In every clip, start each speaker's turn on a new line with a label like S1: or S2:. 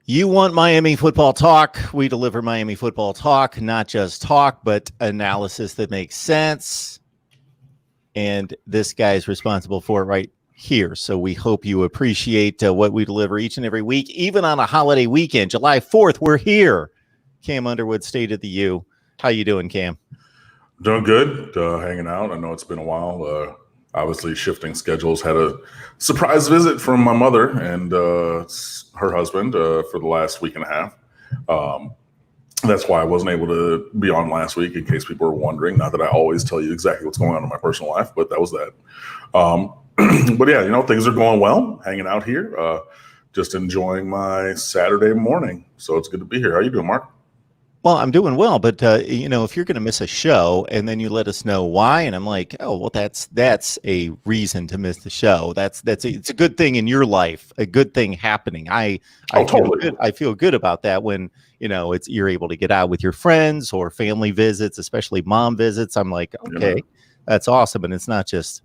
S1: You want Miami football talk? We deliver Miami football talk, not just talk, but analysis that makes sense. And this guy is responsible for it right here. So we hope you appreciate what we deliver each and every week, even on a holiday weekend. July 4th, we're here. Cam Underwood, State of the U. How you doing, Cam?
S2: Doing good, hanging out. I know it's been a while. Obviously, shifting schedules. Had a surprise visit from my mother and her husband for the last week and a half. That's why I wasn't able to be on last week, in case people were wondering. Not that I always tell you exactly what's going on in my personal life, but that was that. But yeah, things are going well. Hanging out here, just enjoying my Saturday morning. So it's good to be here. How you doing, Mark?
S1: Well, I'm doing well, but if you're going to miss a show and then you let us know why, and I'm like, oh, well, that's a reason to miss the show. It's a good thing in your life, a good thing happening. I feel good about that when you're able to get out with your friends or family visits, especially mom visits. I'm like, okay, that's awesome, and it's not just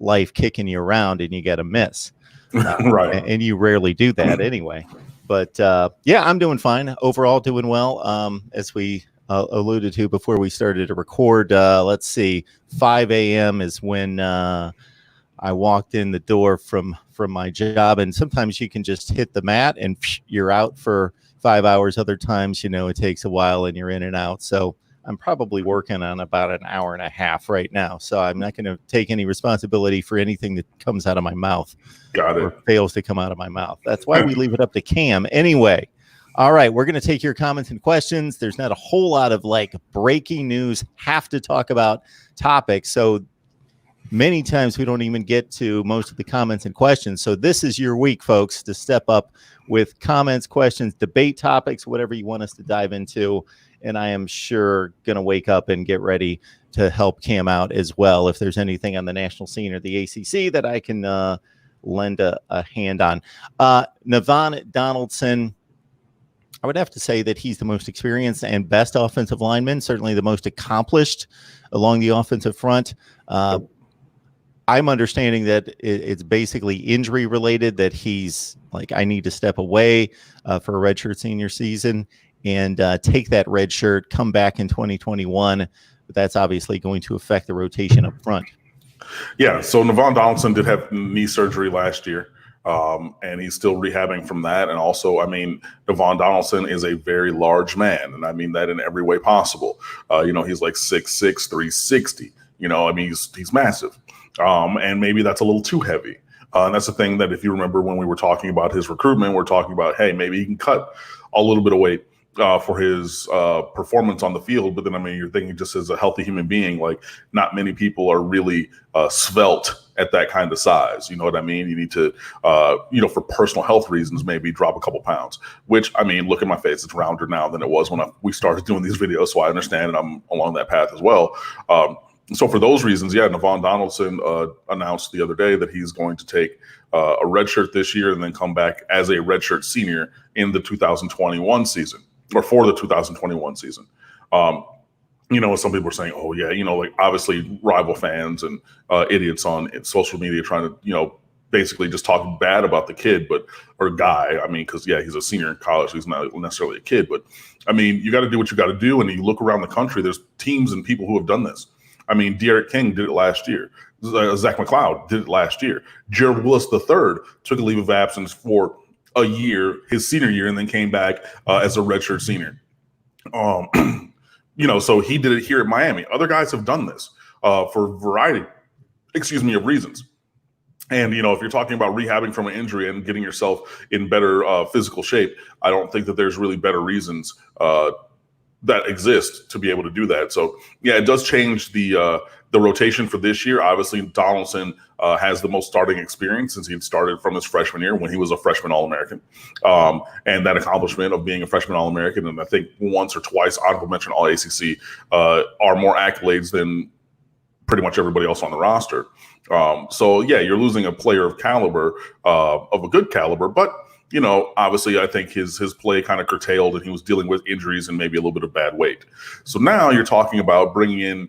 S1: life kicking you around and you got to miss,
S2: right?
S1: And you rarely do that anyway. But yeah, I'm doing fine. Overall, doing well. As we alluded to before we started to record, let's see, 5 a.m. is when I walked in the door from my job. And sometimes you can just hit the mat and you're out for 5 hours. Other times, it takes a while and you're in and out. So I'm probably working on about an hour and a half right now. So I'm not going to take any responsibility for anything that comes out of my mouth.
S2: Got it.
S1: Or fails to come out of my mouth. That's why we leave it up to Cam. Anyway, all right, we're going to take your comments and questions. There's not a whole lot of breaking news, have to talk about topics. So many times we don't even get to most of the comments and questions. So this is your week, folks, to step up with comments, questions, debate topics, whatever you want us to dive into. And I am sure going to wake up and get ready to help Cam out as well. If there's anything on the national scene or the ACC that I can lend a hand on. Devon Donaldson, I would have to say that he's the most experienced and best offensive lineman, certainly the most accomplished along the offensive front. I'm understanding that it's basically injury related, that he's like, I need to step away for a redshirt senior season and take that red shirt, come back in 2021. But that's obviously going to affect the rotation up front.
S2: Yeah, so Devon Donaldson did have knee surgery last year, and he's still rehabbing from that. And also, Devon Donaldson is a very large man, and I mean that in every way possible. He's like 6'6", 360. He's massive, and maybe that's a little too heavy. And that's the thing that, if you remember when we were talking about his recruitment, we're talking about, hey, maybe he can cut a little bit of weight for his performance on the field. But then, you're thinking just as a healthy human being, not many people are really svelte at that kind of size. You know what I mean? You need to, for personal health reasons, maybe drop a couple pounds, which, look at my face. It's rounder now than it was when we started doing these videos. So I understand, and I'm along that path as well. So for those reasons, yeah, Devon Donaldson announced the other day that he's going to take a redshirt this year and then come back as a redshirt senior in the 2021 season. Or for the 2021 season. Some people are saying, oh, yeah, obviously rival fans and idiots on social media trying to, basically just talk bad about the kid, or guy. Because, yeah, he's a senior in college. He's not necessarily a kid. But, you got to do what you got to do. And you look around the country, there's teams and people who have done this. D'Eriq King did it last year. Zach McLeod did it last year. Jared Willis III took a leave of absence for a year, his senior year, and then came back as a redshirt senior. So he did it here at Miami. Other guys have done this for a variety, of reasons. And, if you're talking about rehabbing from an injury and getting yourself in better physical shape, I don't think that there's really better reasons that exist to be able to do that. So, yeah, it does change the rotation for this year. Obviously, Donaldson has the most starting experience since he had started from his freshman year when he was a freshman All-American. And that accomplishment of being a freshman All-American, and I think once or twice honorable mention All-ACC, are more accolades than pretty much everybody else on the roster. So, yeah, you're losing a player of caliber, of a good caliber, but obviously I think his play kind of curtailed, and he was dealing with injuries and maybe a little bit of bad weight. So now you're talking about bringing in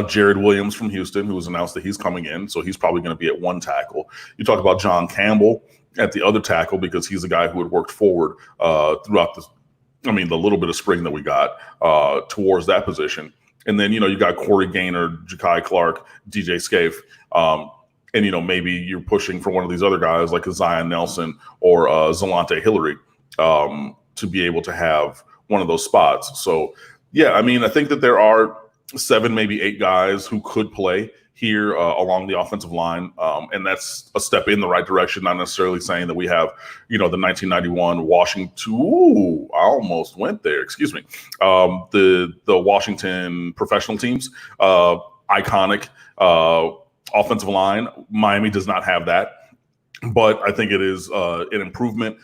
S2: Jared Williams from Houston, who was announced that he's coming in. So he's probably going to be at one tackle. You talk about John Campbell, at the other tackle because he's a guy who had worked forward throughout the little bit of spring that we got towards that position. And then, you got Corey Gaynor, Ja'Kai Clark, DJ Scaife. And, maybe you're pushing for one of these other guys like a Zion Nelson or Zalante Hillary to be able to have one of those spots. So, yeah, I think that there are 7, maybe 8 guys who could play here along the offensive line. And that's a step in the right direction, not necessarily saying that we have, the 1991 Washington. Ooh, I almost went there. Excuse me. The Washington professional teams, iconic offensive line. Miami does not have that, but I think it is an improvement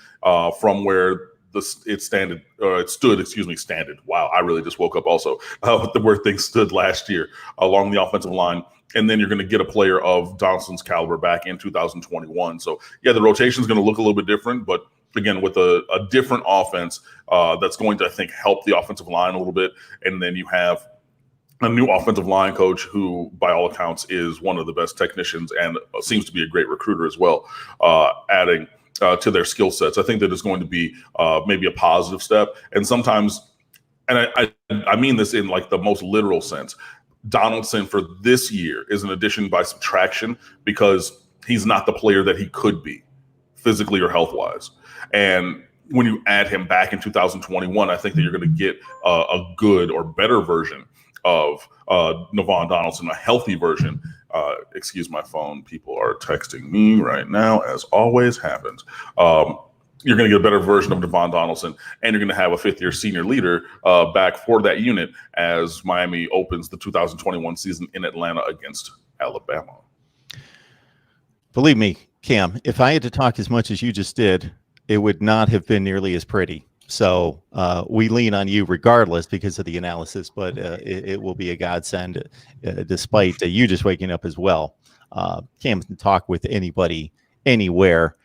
S2: from where it stood. Wow, I really just woke up also where things stood last year along the offensive line. And then you're going to get a player of Donaldson's caliber back in 2021. So, yeah, the rotation is going to look a little bit different, but again, with a different offense that's going to, I think, help the offensive line a little bit. And then you have a new offensive line coach who, by all accounts, is one of the best technicians and seems to be a great recruiter as well, adding to their skill sets. I think that it's going to be maybe a positive step. And sometimes, and I mean this in like the most literal sense, Donaldson for this year is an addition by subtraction because he's not the player that he could be physically or health-wise. And when you add him back in 2021, I think that you're going to get a good or better version of NAVAUGHN Donaldson, a healthy version. Excuse my phone. People are texting me right now, as always happens. You're going to get a better version of Devon Donaldson, and you're going to have a fifth-year senior leader back for that unit as Miami opens the 2021 season in Atlanta against Alabama.
S1: Believe me, Cam, if I had to talk as much as you just did, it would not have been nearly as pretty. So we lean on you regardless because of the analysis, but it will be a godsend despite you just waking up as well. Cam can talk with anybody, anywhere,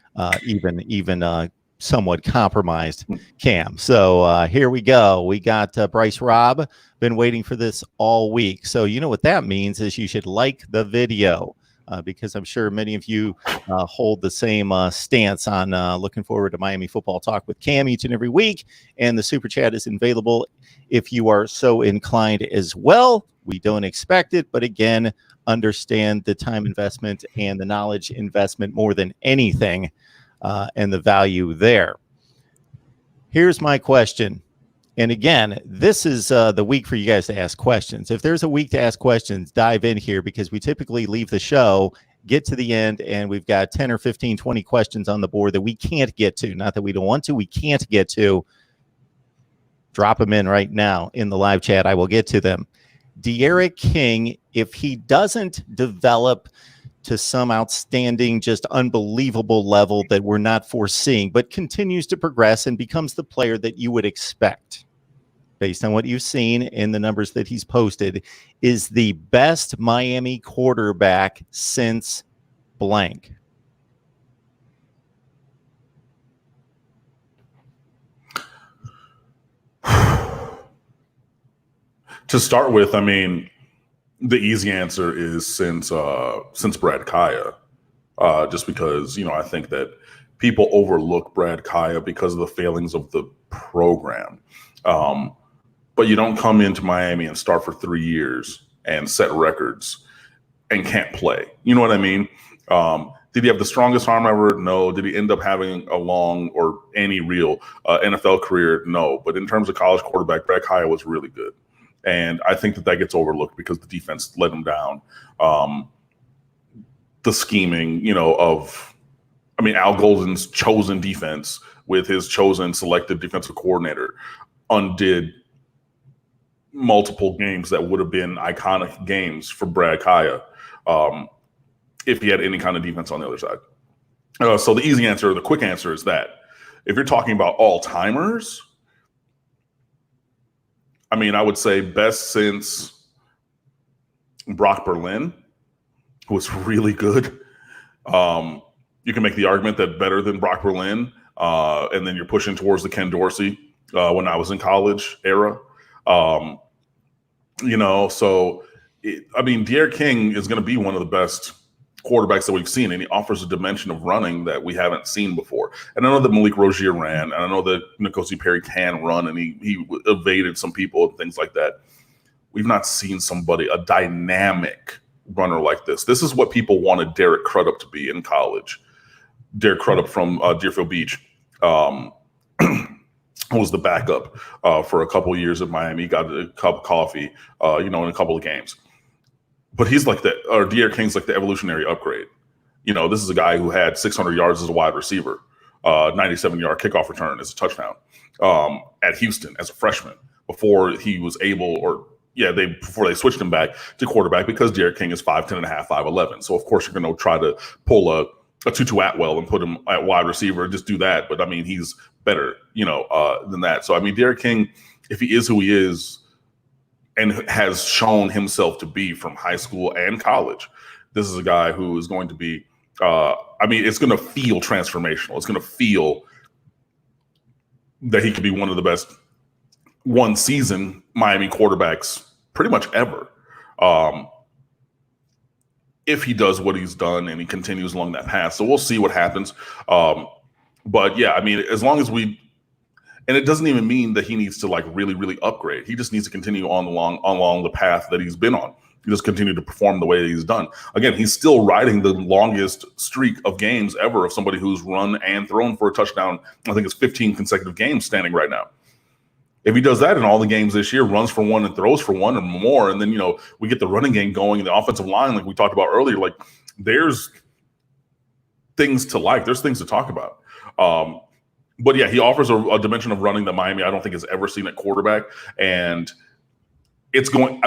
S1: even somewhat compromised Cam. So here we go. We got Bryce Robb. Been waiting for this all week. So you know what that means is you should like the video because I'm sure many of you hold the same stance on looking forward to Miami football talk with Cam each and every week. And the super chat is available if you are so inclined as well. We don't expect it, but again, understand the time investment and the knowledge investment more than anything. And the value there. Here's my question. And again, this is the week for you guys to ask questions. If there's a week to ask questions, dive in here because we typically leave the show, get to the end, and we've got 10 or 15, 20 questions on the board that we can't get to. Not that we don't want to, we can't get to. Drop them in right now in the live chat. I will get to them. D'Eriq King, if he doesn't develop to some outstanding, just unbelievable level that we're not foreseeing, but continues to progress and becomes the player that you would expect based on what you've seen in the numbers that he's posted, is the best Miami quarterback since blank.
S2: To start with, the easy answer is since Brad Kaya, just because, I think that people overlook Brad Kaya because of the failings of the program. But you don't come into Miami and start for 3 years and set records and can't play. You know what I mean? Did he have the strongest arm ever? No. Did he end up having a long or any real NFL career? No. But in terms of college quarterback, Brad Kaya was really good. And I think that gets overlooked because the defense let him down. The scheming, of Al Golden's chosen defense with his chosen selected defensive coordinator undid multiple games that would have been iconic games for Brad Kaya if he had any kind of defense on the other side. So the easy answer, the quick answer is that if you're talking about all-timers, I would say best since Brock Berlin, who was really good. You can make the argument that better than Brock Berlin, and then you're pushing towards the Ken Dorsey when I was in college era. So, D'Eriq King is going to be one of the best quarterbacks that we've seen, and he offers a dimension of running that we haven't seen before. And I know that Malik Rozier ran, and I know that N'Kosi Perry can run, and he evaded some people and things like that. We've not seen a dynamic runner like this. This is what people wanted Derek Crudup to be in college. Derek Crudup from Deerfield Beach was the backup for a couple of years at Miami. He got a cup of coffee, in a couple of games. But he's like De'Aaron King's like the evolutionary upgrade. This is a guy who had 600 yards as a wide receiver, 97-yard kickoff return as a touchdown at Houston as a freshman before he was able, before they switched him back to quarterback, because De'Aaron King is 5'10 and a half, 5'11. So of course you're going to try to pull a Tutu Atwell and put him at wide receiver, just do that. But I mean, he's better, than that. So I mean, De'Aaron King, if he is who he is and has shown himself to be from high school and college, this is a guy who is going to be, it's going to feel transformational. It's going to feel that he could be one of the best one-season Miami quarterbacks pretty much ever. If he does what he's done and he continues along that path. So we'll see what happens. But yeah, I mean, as long as and it doesn't even mean that he needs to like really, really upgrade. He just needs to continue along the path that he's been on. He just continue to perform the way that he's done. Again, he's still riding the longest streak of games ever of somebody who's run and thrown for a touchdown. I think it's 15 consecutive games standing right now. If he does that in all the games this year, runs for one and throws for one or more, and then, we get the running game going and the offensive line, like we talked about earlier, like there's things to like. There's things to talk about. But yeah, he offers a dimension of running that Miami, I don't think, has ever seen at quarterback. And it's going,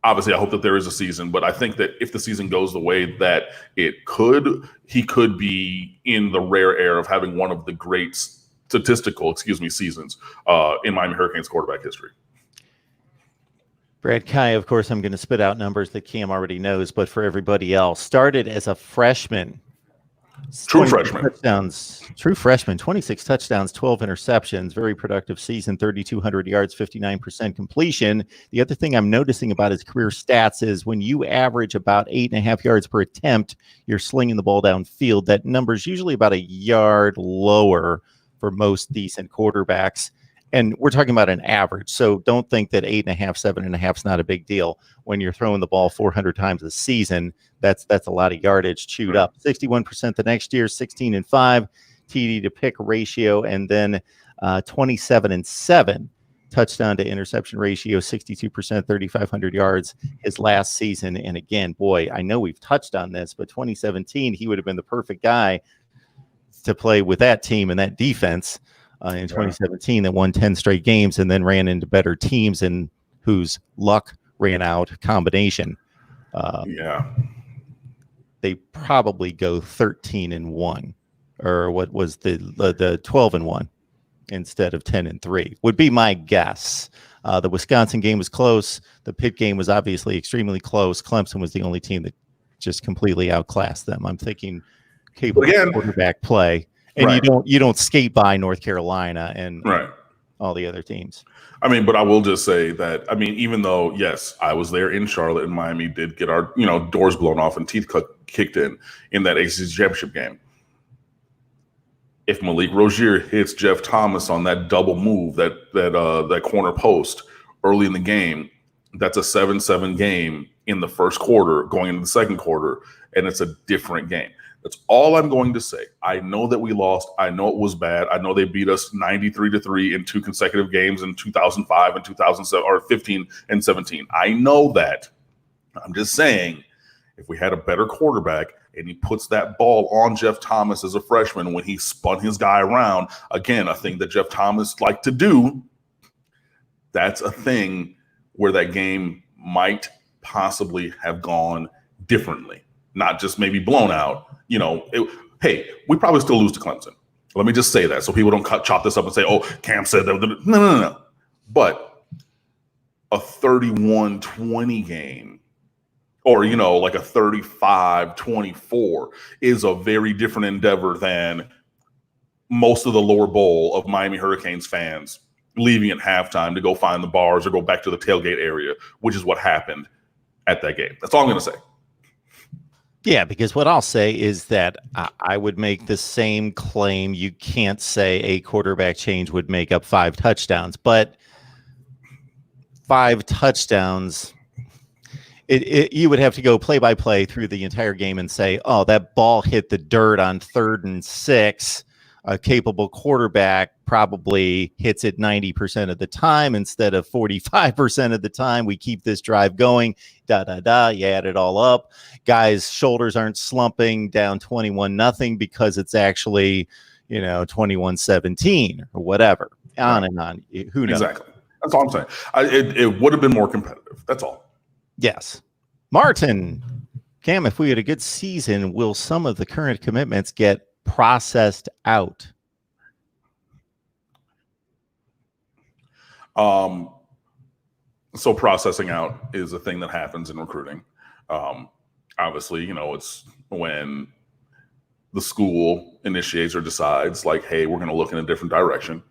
S2: obviously I hope that there is a season, but I think that if the season goes the way that it could, he could be in the rare air of having one of the great statistical seasons in Miami Hurricanes quarterback history.
S1: Brad Kai, of course, I'm going to spit out numbers that Cam already knows, but for everybody else, started as a freshman.
S2: True freshman.
S1: 26 touchdowns, 12 interceptions, very productive season, 3,200 yards, 59% completion. The other thing I'm noticing about his career stats is when you average about 8.5 yards per attempt, you're slinging the ball downfield. That number's usually about a yard lower for most decent quarterbacks. And we're talking about an average. So don't think that 8.5, 7.5 is not a big deal. When you're throwing the ball 400 times a season, that's a lot of yardage chewed up. 61% the next year, 16-5 TD to pick ratio, and then 27-7 touchdown to interception ratio, 62%, 3,500 yards his last season. And again, boy, I know we've touched on this, but 2017, he would have been the perfect guy to play with that team and that defense in 2017 that won 10 straight games and then ran into better teams and whose luck ran out combination. They probably go 13-1, or what was the 12-1 instead of 10-3 would be my guess. The Wisconsin game was close. The Pitt game was obviously extremely close. Clemson was the only team that just completely outclassed them. I'm thinking capable quarterback play, and you don't skate by North Carolina and all the other teams.
S2: But I will just say that, even though, yes, I was there in Charlotte and Miami did get our, doors blown off and teeth kicked in that ACC championship game. If Malik Rozier hits Jeff Thomas on that double move, that corner post early in the game, that's a 7-7 game in the first quarter going into the second quarter, and it's a different game. That's all I'm going to say. I know that we lost. I know it was bad. I know they beat us 93-3 in 2 consecutive games in 2005 and 2007, or 15 and 17. I know that. I'm just saying, if we had a better quarterback and he puts that ball on Jeff Thomas as a freshman when he spun his guy around, again, a thing that Jeff Thomas liked to do, that's a thing where that game might possibly have gone differently, not just maybe blown out. Hey, we probably still lose to Clemson. Let me just say that so people don't chop this up and say, oh, Cam said that. No. But a 31-20 game or, like a 35-24 is a very different endeavor than most of the lower bowl of Miami Hurricanes fans leaving at halftime to go find the bars or go back to the tailgate area, which is what happened at that game. That's all I'm going to say.
S1: Yeah, because what I'll say is that I would make the same claim. You can't say a quarterback change would make up 5 touchdowns, but 5 touchdowns, you would have to go play by play through the entire game and say, oh, that ball hit the dirt on 3rd and 6. A capable quarterback probably hits it 90% of the time instead of 45% of the time. We keep this drive going, You add it all up. Guys' shoulders aren't slumping down 21-0 because it's actually, 21-17 or whatever. On and on. Who knows?
S2: Exactly. That's all I'm saying. It would have been more competitive. That's all.
S1: Yes. Martin, Cam, if we had a good season, will some of the current commitments get processed out?
S2: So processing out is a thing that happens in recruiting. Obviously, it's when the school initiates or decides like, hey, we're going to look in a different direction.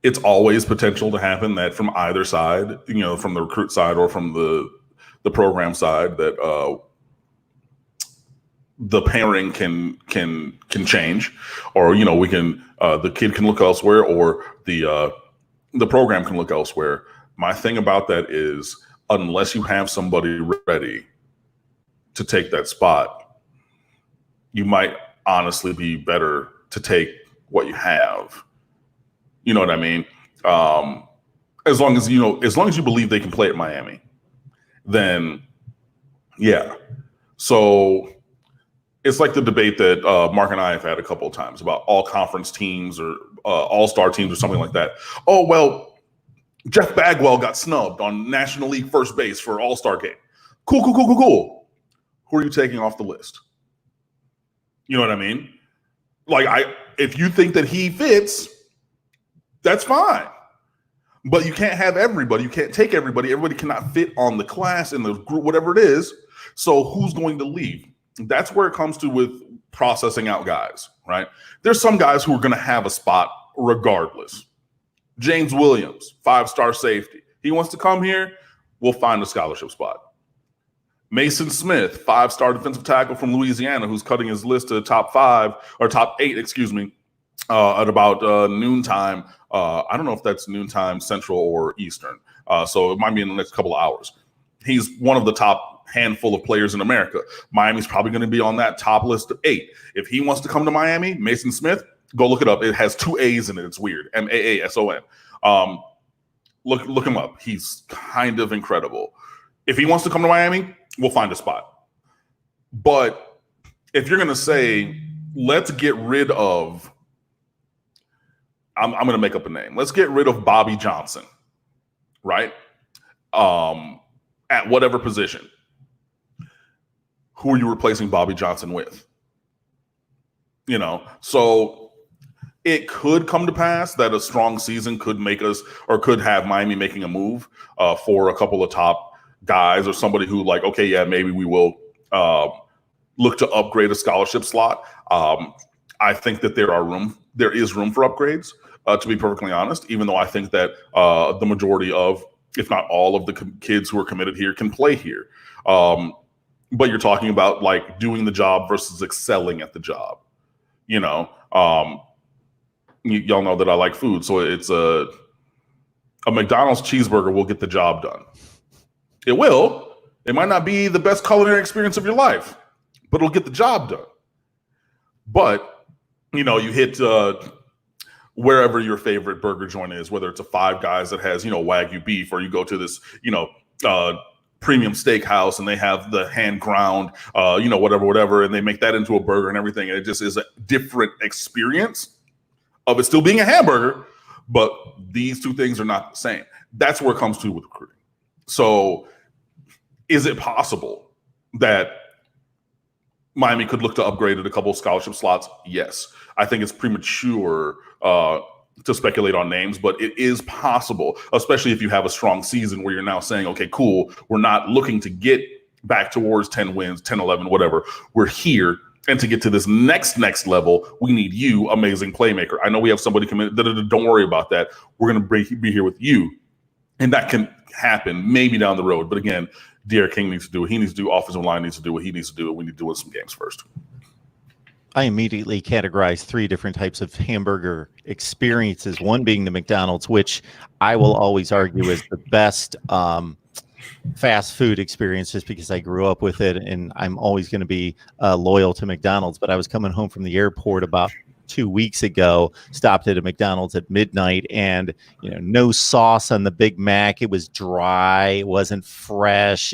S2: It's always potential to happen that from either side, from the recruit side or from the program side, that the pairing can change, or we can the kid can look elsewhere, or the program can look elsewhere. My thing about that is, unless you have somebody ready to take that spot, you might honestly be better to take what you have. You know what I mean? As long as you believe they can play at Miami, then yeah. So it's like the debate that Mark and I have had a couple of times about all conference teams or all-star teams or something like that. Oh, well, Jeff Bagwell got snubbed on National League first base for all-star game. Cool. Who are you taking off the list? You know what I mean? Like, if you think that he fits, that's fine. But you can't have everybody. You can't take everybody. Everybody cannot fit on the class and the group, whatever it is. So who's going to leave? That's where it comes to with processing out guys, right? There's some guys who are going to have a spot regardless. James Williams, 5-star safety. He wants to come here, we'll find a scholarship spot. Mason Smith, 5-star defensive tackle from Louisiana, who's cutting his list to top 8, at about noontime. I don't know if that's noontime Central or Eastern. So it might be in the next couple of hours. He's one of the top handful of players in America. Miami's probably going to be on that top list of 8. If he wants to come to Miami, Mason Smith, go look it up. It has 2 A's in it. It's weird. Maason. Look him up. He's kind of incredible. If he wants to come to Miami, we'll find a spot. But if you're going to say, let's get rid of, I'm going to make up a name. Let's get rid of Bobby Johnson, right? At whatever position. Who are you replacing Bobby Johnson with? So it could come to pass that a strong season could make us, or could have Miami making a move for a couple of top guys, or somebody who like, okay, yeah, maybe we will look to upgrade a scholarship slot. I think that there is room for upgrades, to be perfectly honest, even though I think that the majority of, if not all of the kids who are committed here can play here. But you're talking about like doing the job versus excelling at the job. Y'all know that I like food, so it's a McDonald's cheeseburger will get the job done. It will. It might not be the best culinary experience of your life, but it'll get the job done. But you hit wherever your favorite burger joint is, whether it's a Five Guys that has Wagyu beef, or you go to this premium steakhouse and they have the hand ground whatever, and they make that into a burger and everything, and it just is a different experience of it still being a hamburger, but these two things are not the same. That's where it comes to with recruiting. So is it possible that Miami could look to upgrade at a couple of scholarship slots? Yes. I think it's premature to speculate on names, but it is possible, especially if you have a strong season where you're now saying, okay, cool, we're not looking to get back towards 10 wins, 10, 11, whatever. We're here. And to get to this next level, we need you, amazing playmaker. I know we have somebody committed. Don't worry about that. We're going to be here with you. And that can happen maybe down the road. But again, De'Aaron King needs to do what he needs to do. Offensive line needs to do what he needs to do. And we need to do it some games first.
S1: I immediately categorize 3 different types of hamburger experiences. One being the McDonald's, which I will always argue is the best fast food experience, just because I grew up with it, and I'm always going to be loyal to McDonald's. But I was coming home from the airport about 2 weeks ago, stopped at a McDonald's at midnight, and no sauce on the Big Mac. It was dry, it wasn't fresh.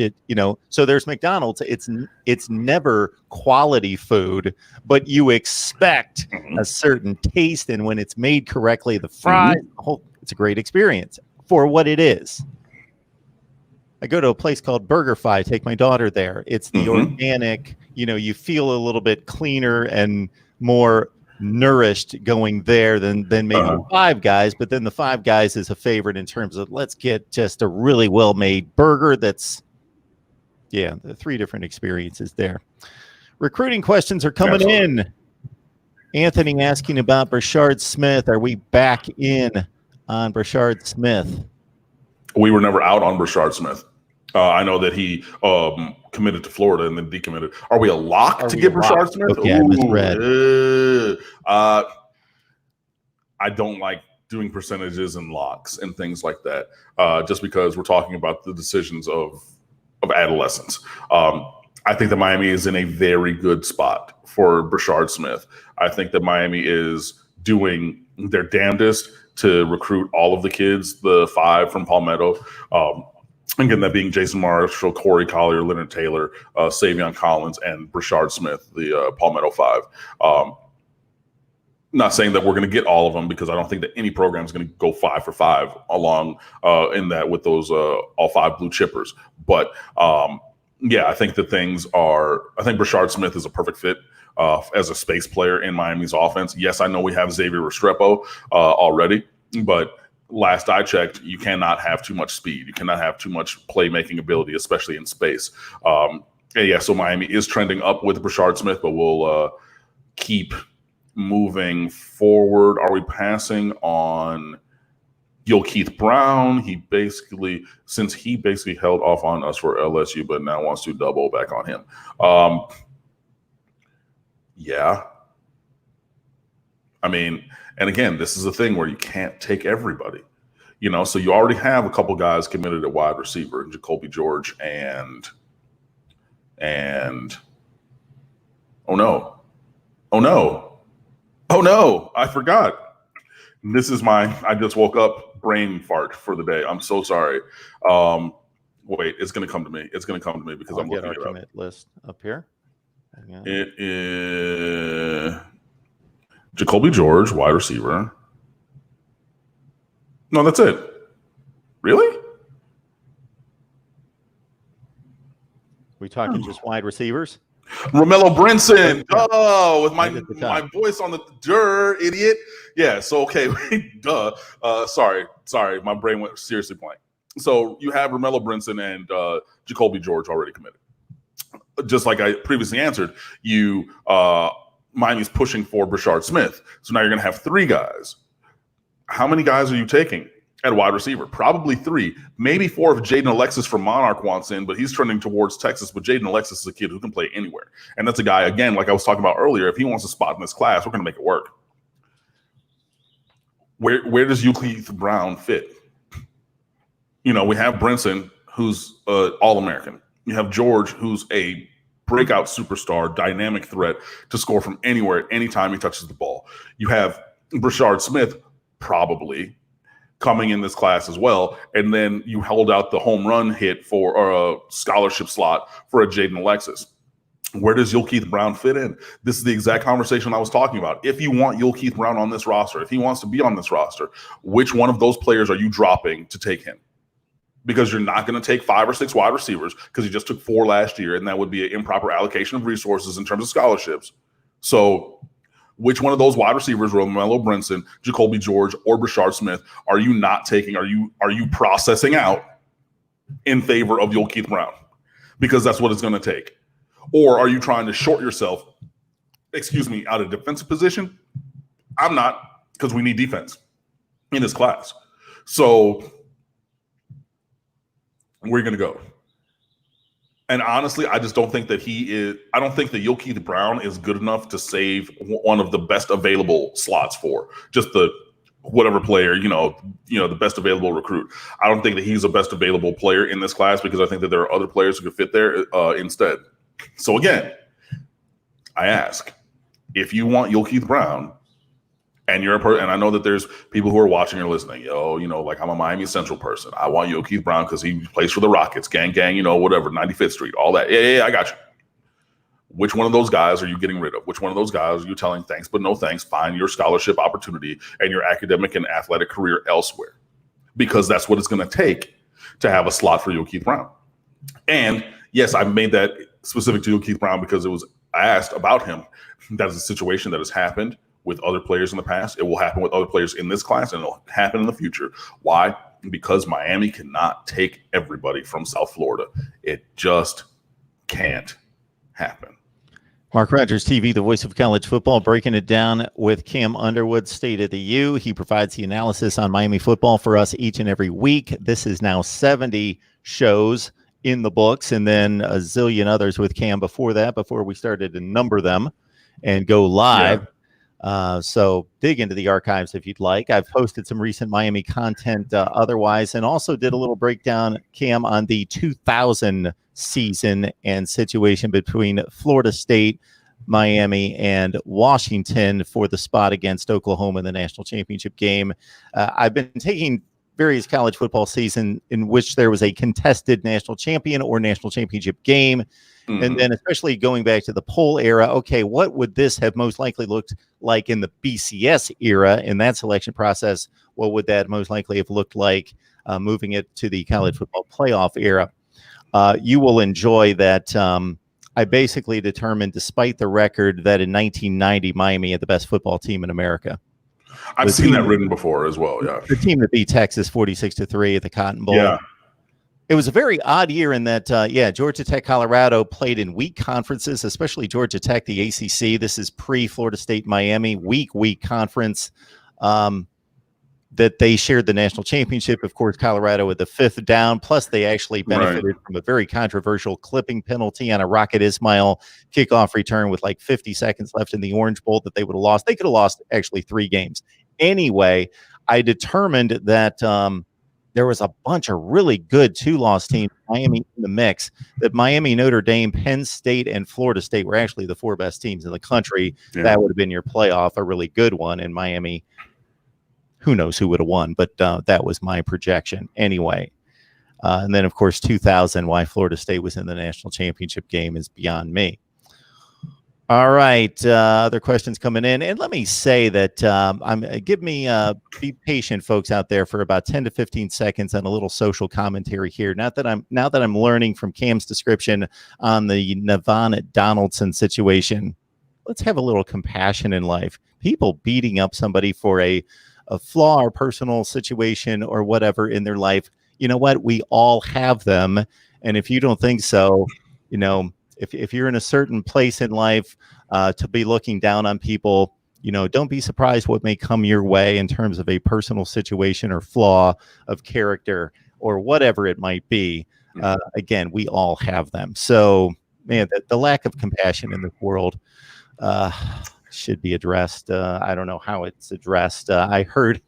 S1: So there's McDonald's. It's never quality food, but you expect a certain taste, and when it's made correctly, the fries, it's a great experience for what it is. I go to a place called BurgerFi, take my daughter there. It's the organic, you feel a little bit cleaner and more nourished going there than maybe Five Guys, but then the Five Guys is a favorite in terms of let's get just a really well-made burger. That's the 3 different experiences there. Recruiting questions are coming in. Anthony asking about Brashard Smith. Are we back in on Brashard Smith?
S2: We were never out on Brashard Smith. I know that he committed to Florida and then decommitted. Are we a lock to get Brashard Smith?
S1: Okay, I misread.
S2: I don't like doing percentages and locks and things like that, just because we're talking about the decisions of adolescents. I think that Miami is in a very good spot for Brashard Smith. I think that Miami is doing their damnedest to recruit all of the kids, the 5 from Palmetto. Again, that being Jason Marshall, Corey Collier, Leonard Taylor, Savion Collins, and Brashard Smith, the Palmetto 5. Not saying that we're going to get all of them, because I don't think that any program is going to go 5 for 5 along in that with those all 5 blue chippers. But I think that I think Brashard Smith is a perfect fit as a space player in Miami's offense. Yes, I know we have Xavier Restrepo already, but last I checked, you cannot have too much speed. You cannot have too much playmaking ability, especially in space. So Miami is trending up with Brashard Smith, but we'll keep moving forward. Are we passing on Keith Brown? Since he basically held off on us for LSU, but now wants to double back on him. I mean, and again, this is a thing where you can't take everybody, so you already have a couple guys committed at wide receiver, Jacoby George and oh no, I forgot. I just woke up, brain fart for the day. I'm so sorry. Wait, it's going to come to me. It's going to come to me because I'm looking at our commit
S1: list up here.
S2: It is Jacoby George, wide receiver. No, that's it. Really?
S1: We talking just wide receivers?
S2: Romello Brinson. Oh, with my voice on the idiot. Yeah. So okay, duh. Sorry. My brain went seriously blank. So you have Romello Brinson and Jacoby George already committed. Just like I previously answered, Miami's pushing for Brashard Smith. So now you're going to have 3 guys. How many guys are you taking at wide receiver? Probably 3, maybe 4 if Jaden Alexis from Monarch wants in, but he's trending towards Texas. But Jaden Alexis is a kid who can play anywhere. And that's a guy, again, like I was talking about earlier, if he wants a spot in this class, we're going to make it work. Where does Keith Brown fit? We have Brinson, who's All-American. You have George, who's a breakout superstar, dynamic threat to score from anywhere, anytime he touches the ball. You have Brashard Smith probably coming in this class as well, and then you held out the home run hit for a scholarship slot for a Jaden Alexis. Where does Keith Brown fit in? This is the exact conversation I was talking about. If you want Keith Brown on this roster, if he wants to be on this roster, which one of those players are you dropping to take him? Because you're not going to take 5 or 6 wide receivers because you just took 4 last year, and that would be an improper allocation of resources in terms of scholarships. So which one of those wide receivers, Romello Brinson, Jacoby George, or Brashard Smith, are you not taking? Are you processing out in favor of Keith Brown? Because that's what it's going to take. Or are you trying to short yourself, out of defensive position? I'm not, because we need defense in this class. So where are you going to go? And honestly, I just don't think that he is. I don't think that Keith Brown is good enough to save one of the best available slots for just the whatever player, the best available recruit. I don't think that he's the best available player in this class because I think that there are other players who could fit there instead. So again, I ask, if you want Keith Brown, and you're a person, and I know that there's people who are watching or listening, like I'm a Miami Central person. I want Keith Brown because he plays for the Rockets, gang, whatever, 95th Street, all that. Yeah, I got you. Which one of those guys are you getting rid of? Which one of those guys are you telling thanks but no thanks? Find your scholarship opportunity and your academic and athletic career elsewhere, because that's what it's going to take to have a slot for Keith Brown. And yes, I made that specific to Keith Brown because I asked about him. That is a situation that has happened with other players in the past. It will happen with other players in this class, and it'll happen in the future. Why? Because Miami cannot take everybody from South Florida. It just can't happen.
S1: MarkRogersTV, the voice of college football, breaking it down with Cam Underwood, State of the U. He provides the analysis on Miami football for us each and every week. This is now 70 shows in the books, and then a zillion others with Cam before that, before we started to number them and go live. Yeah. So dig into the archives if you'd like. I've posted some recent Miami content otherwise, and also did a little breakdown, Cam, on the 2000 season and situation between Florida State, Miami, and Washington for the spot against Oklahoma in the national championship game. I've been taking various college football season in which there was a contested national champion or national championship game. Mm-hmm. And then especially going back to the poll era, okay, what would this have most likely looked like in the BCS era in that selection process? What would that most likely have looked like moving it to the college football playoff era? You will enjoy that. I basically determined, despite the record, that in 1990, Miami had the best football team in America.
S2: I've seen that written before as well, yeah.
S1: The team that beat Texas 46-3 at the Cotton Bowl.
S2: Yeah.
S1: It was a very odd year in that, Georgia Tech, Colorado played in weak conferences, especially Georgia Tech, the ACC. This is pre-Florida State, Miami, weak conference that they shared the national championship. Of course, Colorado with the 5th down, plus they actually benefited from a very controversial clipping penalty on a Rocket Ismail kickoff return with like 50 seconds left in the Orange Bowl that they would have lost. They could have lost actually 3 games. Anyway, I determined that there was a bunch of really good 2-loss teams, Miami in the mix, that Miami, Notre Dame, Penn State, and Florida State were actually the 4 best teams in the country. Yeah. That would have been your playoff, a really good one. In Miami, who knows who would have won, but that was my projection anyway. And then, of course, 2000, why Florida State was in the national championship game is beyond me. All right, other questions coming in, and let me say that be patient, folks out there, for about 10 to 15 seconds on a little social commentary here. Now that I'm learning from Cam's description on the Devon Donaldson situation, let's have a little compassion in life. People beating up somebody for a flaw or personal situation or whatever in their life. You know what? We all have them, and if you don't think so, if you're in a certain place in life to be looking down on people, don't be surprised what may come your way in terms of a personal situation or flaw of character or whatever it might be. Again, we all have them. So, man, the lack of compassion in this world should be addressed. I don't know how it's addressed. I heard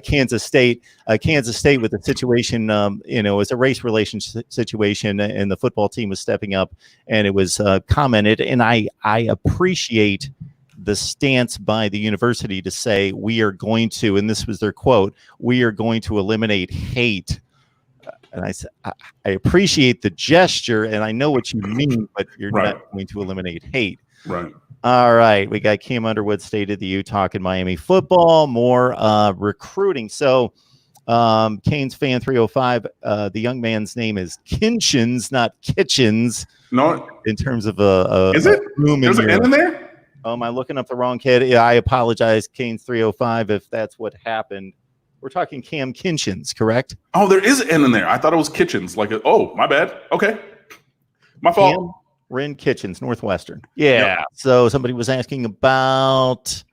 S1: Kansas State with the situation, it was a race relationship situation, and the football team was stepping up, and it was commented, and I appreciate the stance by the university to say, we are going to, and this was their quote, we are going to eliminate hate. And I said, I appreciate the gesture, and I know what you mean, but you're not going to eliminate hate.
S2: Right.
S1: All right, we got Cam Underwood, State of the U, talking Miami football, more recruiting. So, Canes fan 305, the young man's name is Kinchins, not Kitchens.
S2: No,
S1: in terms of
S2: is it? There's an N in there.
S1: Am I looking up the wrong kid? Yeah, I apologize, Canes 305, if that's what happened. We're talking Cam Kinchins, correct?
S2: Oh, there is an N in there. I thought it was Kitchens. My bad. Okay, my fault.
S1: Cam Ren Kitchens, Northwestern. Yeah. Yep. So somebody was asking about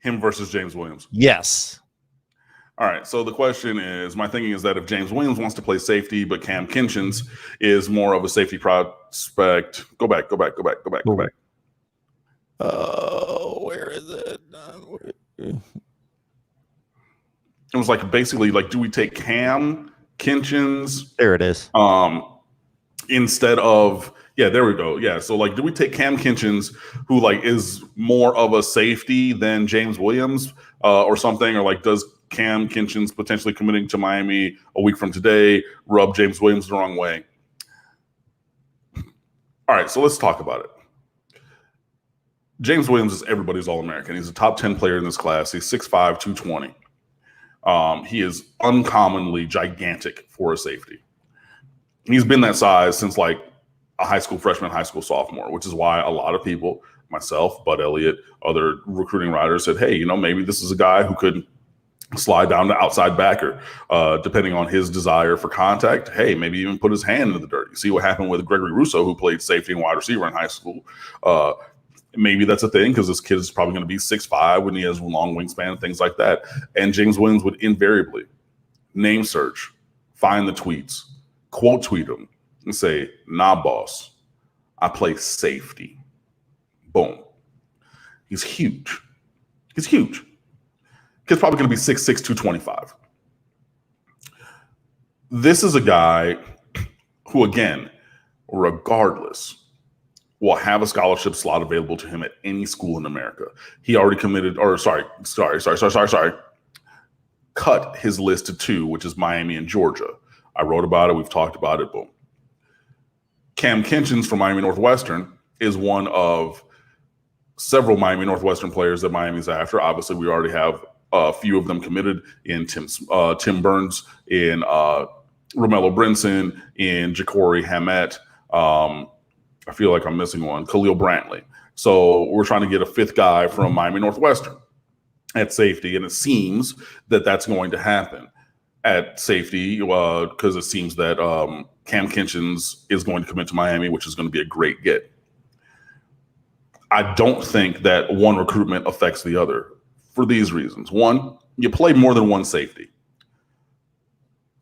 S2: him versus James Williams.
S1: Yes.
S2: All right. So the question is, my thinking is that if James Williams wants to play safety, but Cam Kinchens is more of a safety prospect. Go back.
S1: Oh, where is it?
S2: It was like basically like, do we take Cam Kinchens?
S1: There it is.
S2: Instead of, yeah, there we go. Yeah. So like, do we take Cam Kinchens, who like is more of a safety than James Williams or something? Or like, does Cam Kinchens potentially committing to Miami a week from today rub James Williams the wrong way? All right. So let's talk about it. James Williams is everybody's All-American. He's a top 10 player in this class. He's 6'5", 220. He is uncommonly gigantic for a safety. He's been that size since like a high school freshman, high school sophomore, which is why a lot of people, myself, Bud Elliott, other recruiting writers said, hey, you know, maybe this is a guy who could slide down to outside backer, depending on his desire for contact. Hey, maybe even put his hand into the dirt. You see what happened with Gregory Rousseau, who played safety and wide receiver in high school. Maybe that's a thing because this kid is probably going to be 6'5" when he has a long wingspan and things like that. And James Williams would invariably name search, find the tweets, quote tweet him, and say, nah, boss, I play safety. Boom. He's huge. He's huge. Kid's probably going to be 6'6", 225. This is a guy who, again, regardless, will have a scholarship slot available to him at any school in America. He already committed, or cut his list to 2, which is Miami and Georgia. I wrote about it. We've talked about it. Boom. Cam Kinchens from Miami Northwestern is one of several Miami Northwestern players that Miami's after. Obviously, we already have a few of them committed in Tim Burns, in Romello Brinson, in Ja'Cory Hammett. I feel like I'm missing one, Khalil Brantley. So we're trying to get a 5th guy from Miami Northwestern at safety, and it seems that that's going to happen at safety because it seems that Cam Kinchens is going to commit to Miami, which is going to be a great get. I don't think that one recruitment affects the other for these reasons. One, you play more than one safety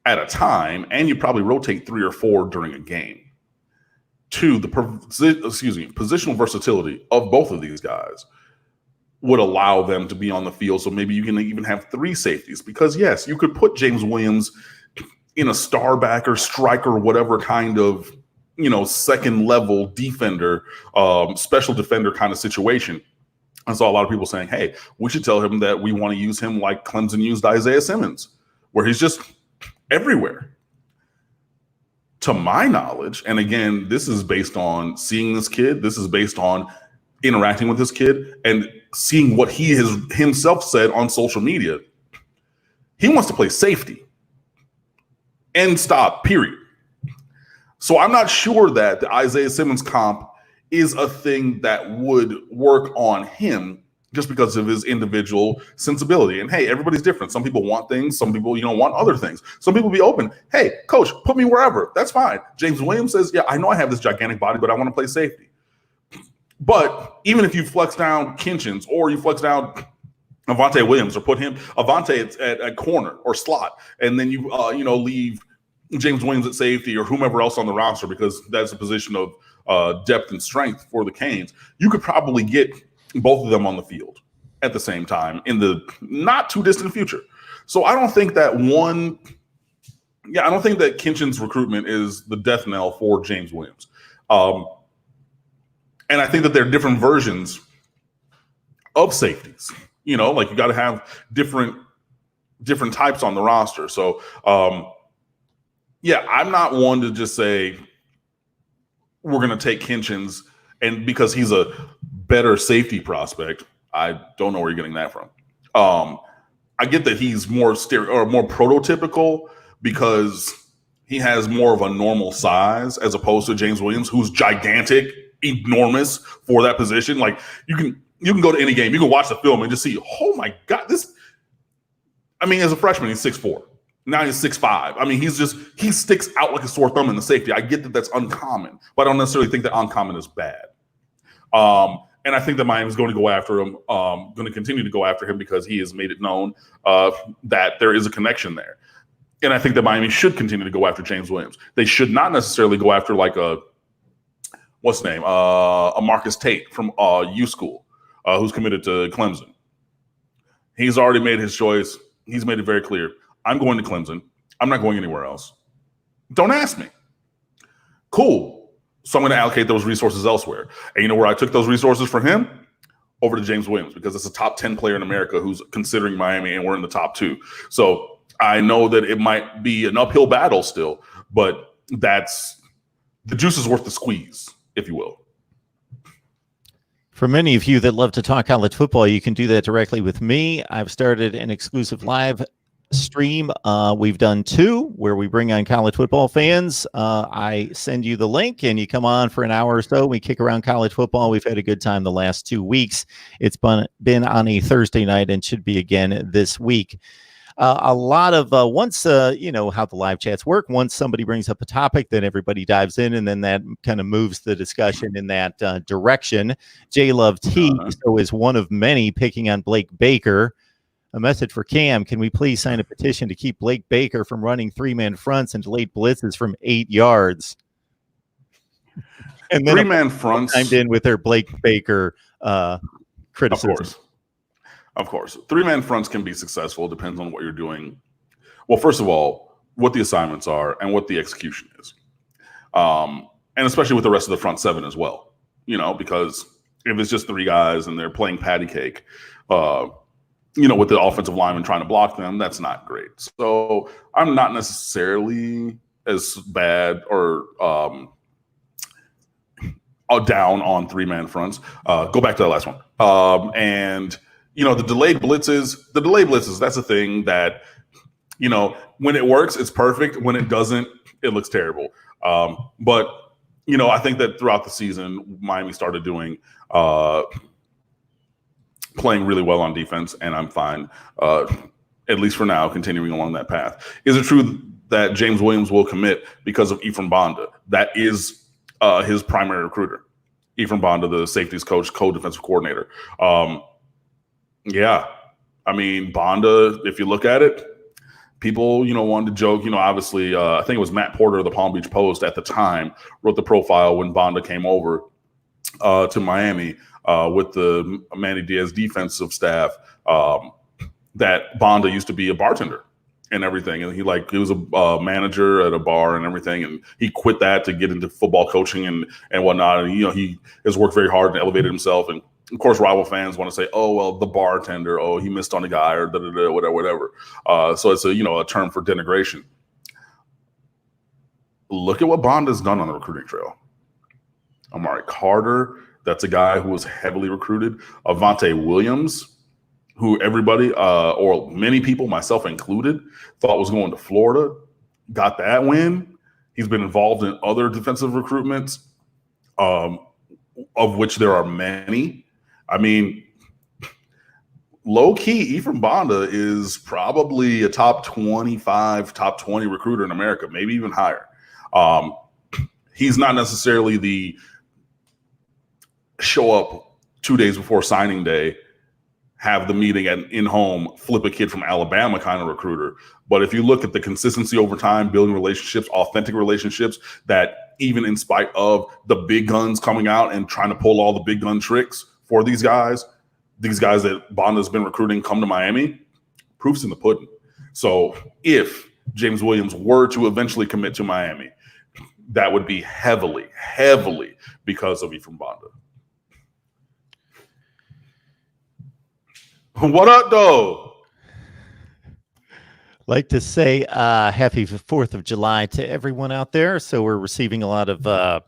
S2: at a time, and you probably rotate 3 or 4 during a game. 2, the positional versatility of both of these guys would allow them to be on the field. So maybe you can even have 3 safeties because, yes, you could put James Williams in a star backer, striker, whatever kind of, you know, second level defender, special defender kind of situation. I saw a lot of people saying, hey, we should tell him that we want to use him like Clemson used Isaiah Simmons, where he's just everywhere. To my knowledge, and again, this is based on seeing this kid, this is based on interacting with this kid and seeing what he has himself said on social media, he wants to play safety. End stop, period. So I'm not sure that the Isaiah Simmons comp is a thing that would work on him just because of his individual sensibility. And hey, everybody's different. Some people want things. Some people, you know, want other things. Some people be open. Hey, coach, put me wherever. That's fine. James Williams says, yeah, I know I have this gigantic body, but I want to play safety. But even if you flex down Kinchens or you flex down Avante Williams or put him Avante at corner or slot, and then you leave James Williams at safety or whomever else on the roster because that's a position of depth and strength for the Canes, you could probably get both of them on the field at the same time in the not too distant future. So I don't think that I don't think that Kinchens recruitment is the death knell for James Williams. And I think that there are different versions of safeties. You know, like you got to have different types on the roster. So, I'm not one to just say we're going to take Kinchens and because he's a better safety prospect. I don't know where you're getting that from. I get that he's more more prototypical because he has more of a normal size as opposed to James Williams, who's gigantic, enormous for that position. Like you can go to any game, you can watch the film and just see, oh my God, as a freshman, he's 6'4". Now he's 6'5". I mean, he sticks out like a sore thumb in the safety. I get that that's uncommon, but I don't necessarily think that uncommon is bad. And I think that Miami's going to go after him, going to continue to go after him because he has made it known that there is a connection there. And I think that Miami should continue to go after James Williams. They should not necessarily go after like a Marcus Tate from U School, who's committed to Clemson. He's already made his choice. He's made it very clear. I'm going to Clemson. I'm not going anywhere else. Don't ask me. Cool. So I'm going to allocate those resources elsewhere. And you know where I took those resources for him? Over to James Williams, because it's a top 10 player in America who's considering Miami, and we're in the top 2. So I know that it might be an uphill battle still, but that's the juice is worth the squeeze, if you will.
S1: For many of you that love to talk college football, you can do that directly with me. I've started an exclusive live stream. We've done 2 where we bring on college football fans. I send you the link and you come on for an hour or so. We kick around college football. We've had a good time the last 2 weeks. It's been on a Thursday night and should be again this week. A lot of once you know how the live chats work, once somebody brings up a topic, then everybody dives in, and then that kind of moves the discussion in that direction. J Love T so is one of many picking on Blake Baker. A message for Cam: can we please sign a petition to keep Blake Baker from running 3-man fronts and delayed blitzes from 8 yards? And then
S2: 3-man fronts
S1: chimed in with their Blake Baker criticism.
S2: Of course. 3-man fronts can be successful. It depends on what you're doing. Well, first of all, what the assignments are and what the execution is. And especially with the rest of the front 7 as well. You know, because if it's just 3 guys and they're playing patty cake, you know, with the offensive lineman trying to block them, that's not great. So I'm not necessarily as bad or down on 3-man fronts. Go back to that last one. And you know, the delayed blitzes, that's a thing that, you know, when it works, it's perfect. When it doesn't, it looks terrible. But, you know, I think that throughout the season, Miami started doing playing really well on defense, and I'm fine, at least for now, continuing along that path. Is it true that James Williams will commit because of Ephraim Banda? That is his primary recruiter. Ephraim Banda, the safeties coach, co-defensive coordinator. Yeah, I mean, Banda, if you look at it, people, you know, wanted to joke, you know, obviously, I think it was Matt Porter of the Palm Beach Post at the time wrote the profile when Banda came over to Miami with the Manny Diaz defensive staff, that Banda used to be a bartender and everything. And he was a manager at a bar and everything. And he quit that to get into football coaching and whatnot. And, you know, he has worked very hard and elevated himself. And of course, rival fans want to say, "Oh, well, the bartender. Oh, he missed on a guy," or whatever. So it's a term for denigration. Look at what Bonda's done on the recruiting trail. Amari Carter, that's a guy who was heavily recruited. Avante Williams, who everybody, or many people, myself included, thought was going to Florida, got that win. He's been involved in other defensive recruitments, of which there are many. I mean, low-key, Ephraim Banda is probably a top 25, top 20 recruiter in America, maybe even higher. He's not necessarily the show up 2 days before signing day, have the meeting in home, flip a kid from Alabama kind of recruiter. But if you look at the consistency over time, building relationships, authentic relationships, that even in spite of the big guns coming out and trying to pull all the big gun tricks for these guys that Bonda's been recruiting come to Miami, proof's in the pudding. So if James Williams were to eventually commit to Miami, that would be heavily, heavily because of Ephraim Banda. What up, though?
S1: Like to say happy 4th of July to everyone out there. So we're receiving a lot of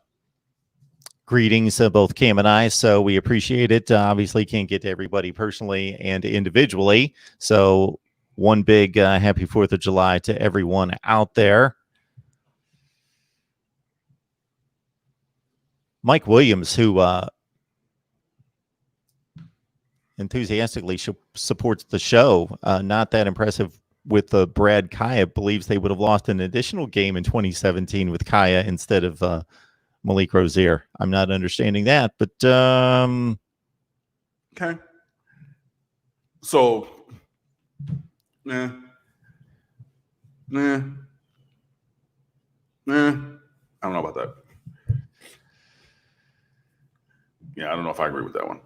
S1: greetings, both Cam and I. So we appreciate it. Obviously can't get to everybody personally and individually. So one big happy 4th of July to everyone out there. Mike Williams, who enthusiastically supports the show, not that impressive with Brad Kaya, believes they would have lost an additional game in 2017 with Kaya instead of Malik Rozier. I'm not understanding that, but
S2: Okay. So, I don't know about that. Yeah, I don't know if I agree with that one.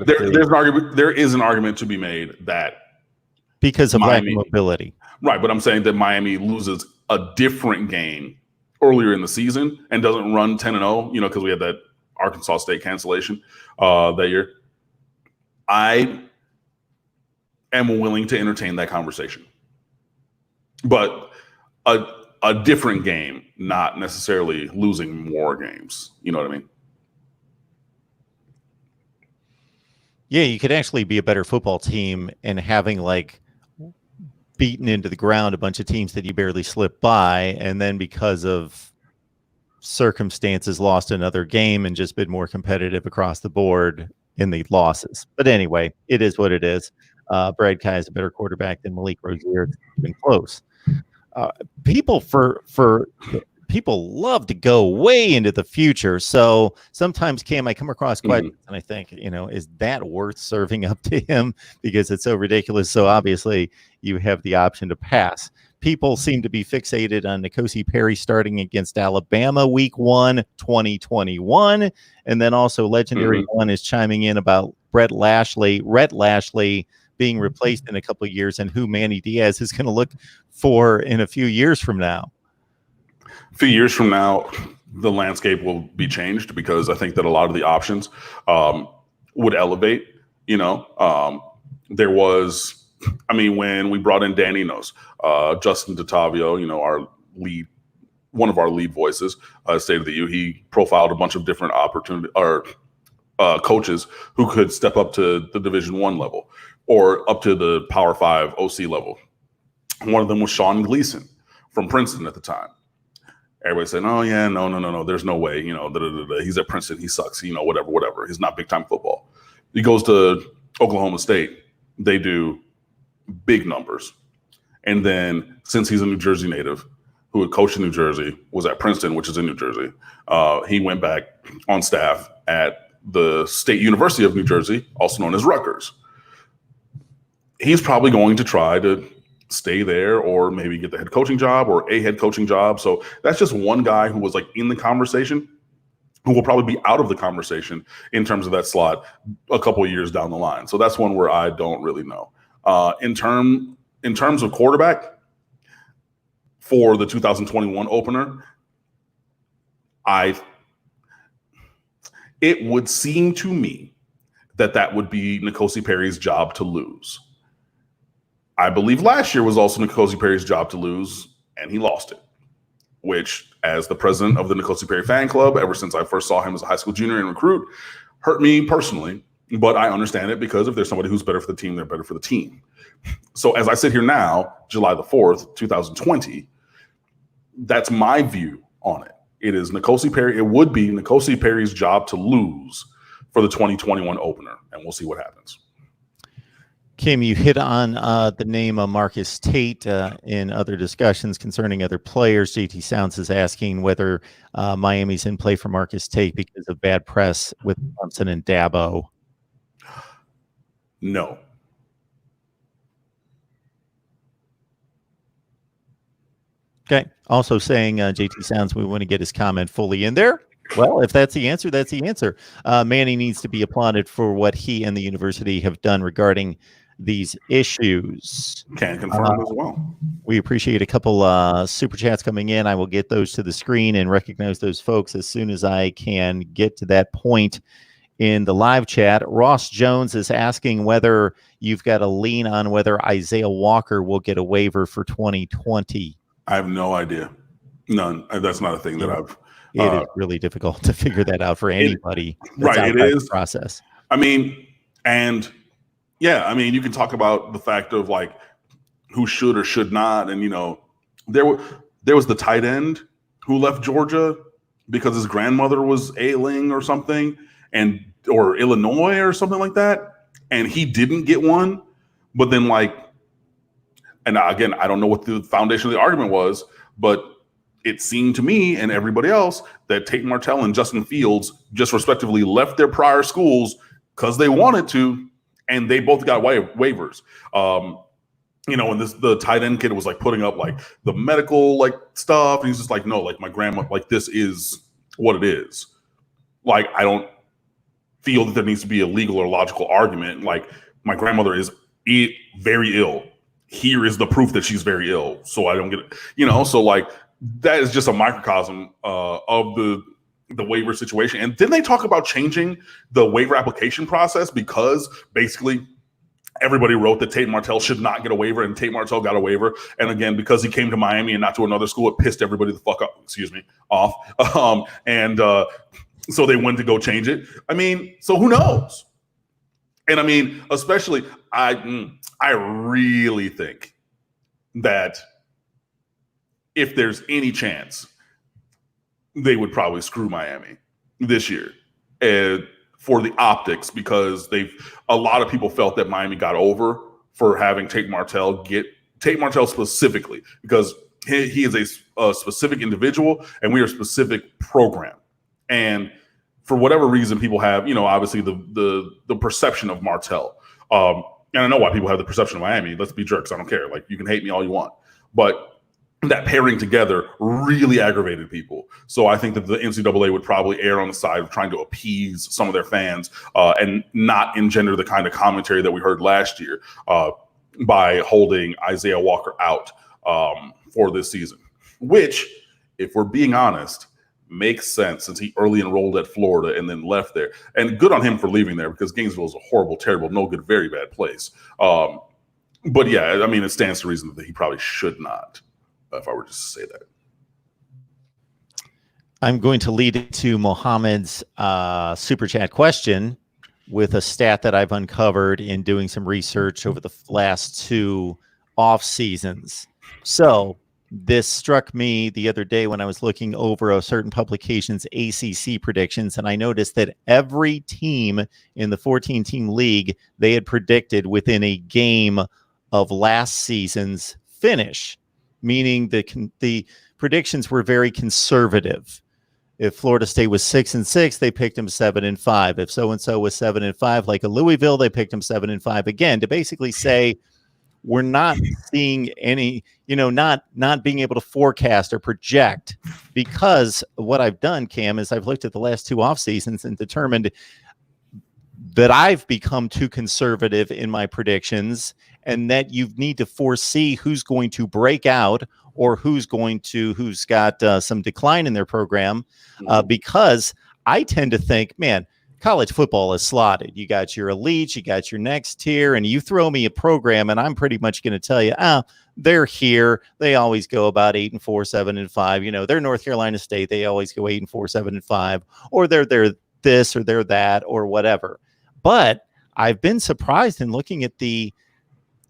S2: There's an argument. There is an argument to be made that
S1: because of lack of mobility,
S2: right? But I'm saying that Miami loses a different game earlier in the season and doesn't run 10-0. You know, because we had that Arkansas State cancellation that year. I am willing to entertain that conversation, but a different game, not necessarily losing more games. You know what I mean?
S1: Yeah, you could actually be a better football team and having like beaten into the ground a bunch of teams that you barely slipped by, and then because of circumstances lost another game and just been more competitive across the board in the losses. But anyway, it is what it is. Brad Kai is a better quarterback than Malik Rozier. It's been close. People love to go way into the future. So sometimes, Cam, I come across questions and I think, is that worth serving up to him? Because it's so ridiculous. So obviously you have the option to pass. People seem to be fixated on N'Kosi Perry starting against Alabama week 1, 2021. And then also Legendary One is chiming in about Rhett Lashley being replaced in a couple of years and who Manny Diaz is going to look for in a few years from now.
S2: A few years from now, the landscape will be changed because I think that a lot of the options would elevate. There was, when we brought in Dan Enos, Justin DeTavio, one of our lead voices, State of the U, he profiled a bunch of different coaches who could step up to the Division I level or up to the Power 5 OC level. One of them was Sean Gleason from Princeton at the time. Everybody said, "Oh yeah, no, there's no way. He's at Princeton, he sucks. Whatever. He's not big time football." He goes to Oklahoma State, they do big numbers, and then since he's a New Jersey native who had coached in New Jersey, was at Princeton, which is in New Jersey, he went back on staff at the State University of New Jersey, also known as Rutgers. He's probably going to try to stay there or maybe get the head coaching job or a head coaching job. So that's just one guy who was like in the conversation who will probably be out of the conversation in terms of that slot a couple of years down the line. So that's one where I don't really know. In terms of quarterback for the 2021 opener, it would seem to me that would be N'Kosi Perry's job to lose. I believe last year was also N'Kosi Perry's job to lose, and he lost it, which, as the president of the N'Kosi Perry fan club, ever since I first saw him as a high school junior and recruit, hurt me personally. But I understand it because if there's somebody who's better for the team, they're better for the team. So as I sit here now, July the 4th, 2020, that's my view on it. It is N'Kosi Perry. It would be N'Kosi Perry's job to lose for the 2021 opener, and we'll see what happens.
S1: Kim, you hit on the name of Marcus Tate in other discussions concerning other players. JT Sounds is asking whether Miami's in play for Marcus Tate because of bad press with Thompson and Dabo.
S2: No.
S1: Okay. Also saying JT Sounds, we want to get his comment fully in there. Well, if that's the answer, that's the answer. Manny needs to be applauded for what he and the university have done regarding these issues.
S2: Can confirm as well.
S1: We appreciate a couple super chats coming in. I will get those to the screen and recognize those folks as soon as I can get to that point in the live chat. Ross Jones is asking whether you've got a lean on whether Isaiah Walker will get a waiver for 2020.
S2: I have no idea. None. That's not a thing that I've.
S1: It is really difficult to figure that out for anybody.
S2: Right. It is.
S1: Process.
S2: You can talk about the fact of like who should or should not. And, there was the tight end who left Georgia because his grandmother was ailing or something, or Illinois or something like that. And he didn't get one. But then and again, I don't know what the foundation of the argument was, but it seemed to me and everybody else that Tate Martell and Justin Fields just respectively left their prior schools because they wanted to, and they both got waivers. You know, and the tight end kid was like putting up like the medical like stuff, and he's just like, no, like my grandma, like this is what it is. Like, I don't feel that there needs to be a legal or logical argument. Like, my grandmother is very ill. Here is the proof that she's very ill. So I don't get it, you know. So like that is just a microcosm of the waiver situation. And then they talk about changing the waiver application process because basically everybody wrote that Tate Martell should not get a waiver, and Tate Martell got a waiver. And again, because he came to Miami and not to another school, it pissed everybody the fuck up. Off. So they went to go change it. I mean, so who knows? And I mean, especially, I really think that if there's any chance, they would probably screw Miami this year for the optics, because a lot of people felt that Miami got over for having Tate Martell specifically, because he is a specific individual and we are a specific program. And for whatever reason, people have, you know, obviously the perception of Martell. And I know why people have the perception of Miami. Let's be jerks. I don't care. Like, you can hate me all you want. But that pairing together really aggravated people. So I think that the NCAA would probably err on the side of trying to appease some of their fans and not engender the kind of commentary that we heard last year by holding Isaiah Walker out for this season, which, if we're being honest, makes sense since he early enrolled at Florida and then left there. And good on him for leaving there, because Gainesville is a horrible, terrible, no good, very bad place. But yeah, I mean, it stands to reason that he probably should not, if I were just to say that.
S1: I'm going to lead into Mohammed's super chat question with a stat that I've uncovered in doing some research over the last 2 off seasons. So this struck me the other day when I was looking over a certain publication's ACC predictions, and I noticed that every team in the 14-team league, they had predicted within a game of last season's finish, meaning the predictions were very conservative. If Florida State was 6-6, they picked them 7-5. If so-and-so was 7-5, like a Louisville, they picked them 7-5 again, to basically say, we're not seeing any, not being able to forecast or project, because what I've done, Cam, is I've looked at the last 2 off seasons and determined that I've become too conservative in my predictions, and that you need to foresee who's going to break out or who's got some decline in their program, because I tend to think, man, college football is slotted. You got your elite, you got your next tier, and you throw me a program, and I'm pretty much going to tell you, they're here. They always go about 8-4, 7-5. They're North Carolina State. They always go 8-4, 7-5, or they're this or they're that or whatever. But I've been surprised in looking at the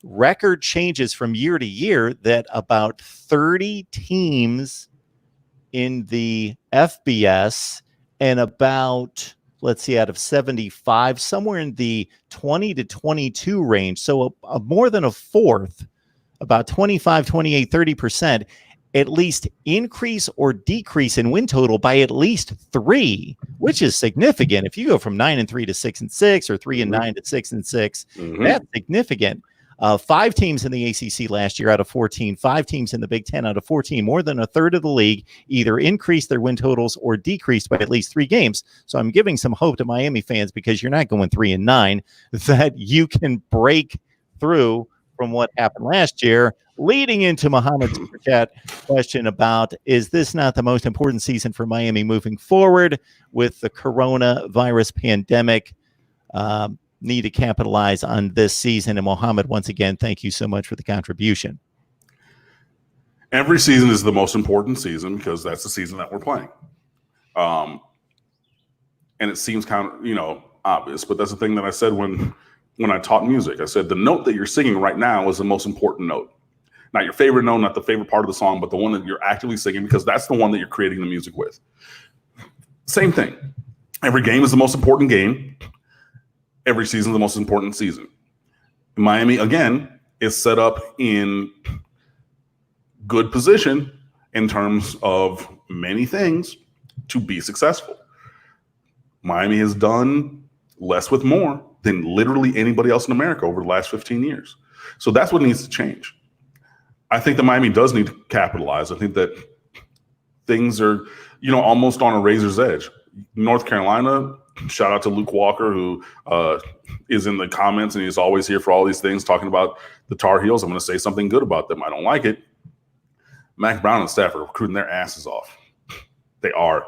S1: record changes from year to year that about 30 teams in the FBS and about, let's see, out of 75, somewhere in the 20 to 22 range. So a more than a fourth, about 25, 28, 30%, at least increase or decrease in win total by at least 3, which is significant. If you go from 9-3 to 6-6 or 3-9 to 6-6, that's significant. 5 teams in the ACC last year out of 14, 5 teams in the Big Ten out of 14, more than a third of the league either increased their win totals or decreased by at least 3 games. So I'm giving some hope to Miami fans, because you're not going 3-9, that you can break through from what happened last year. Leading into Muhammad's super chat question about, is this not the most important season for Miami moving forward with the coronavirus pandemic? Need to capitalize on this season. And Mohammed, once again, thank you so much for the contribution.
S2: Every season is the most important season because that's the season that we're playing. And it seems kind of, obvious, but that's the thing that I said when I taught music. I said, the note that you're singing right now is the most important note. Not your favorite note, not the favorite part of the song, but the one that you're actively singing, because that's the one that you're creating the music with. Same thing. Every game is the most important game. Every season is the most important season. Miami, again, is set up in good position in terms of many things to be successful. Miami has done less with more than literally anybody else in America over the last 15 years. So that's what needs to change. I think that Miami does need to capitalize. I think that things are, almost on a razor's edge. North Carolina, shout out to Luke Walker, who is in the comments, and he's always here for all these things, talking about the Tar Heels. I'm going to say something good about them. I don't like it. Mac Brown and staff are recruiting their asses off. They are.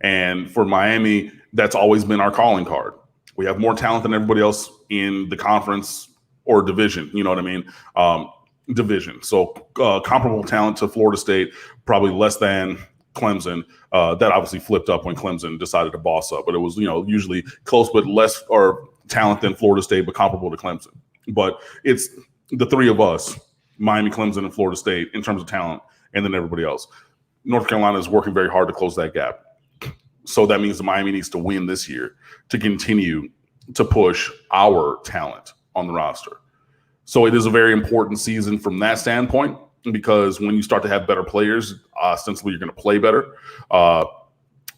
S2: And for Miami, that's always been our calling card. We have more talent than everybody else in the conference or division. You know what I mean? Division. So comparable talent to Florida State, probably less than Clemson. That obviously flipped up when Clemson decided to boss up. But it was, usually close, but less or talent than Florida State, but comparable to Clemson. But it's the three of us, Miami, Clemson, and Florida State, in terms of talent, and then everybody else. North Carolina is working very hard to close that gap. So that means that Miami needs to win this year to continue to push our talent on the roster. So it is a very important season from that standpoint, because when you start to have better players, ostensibly you're going to play better.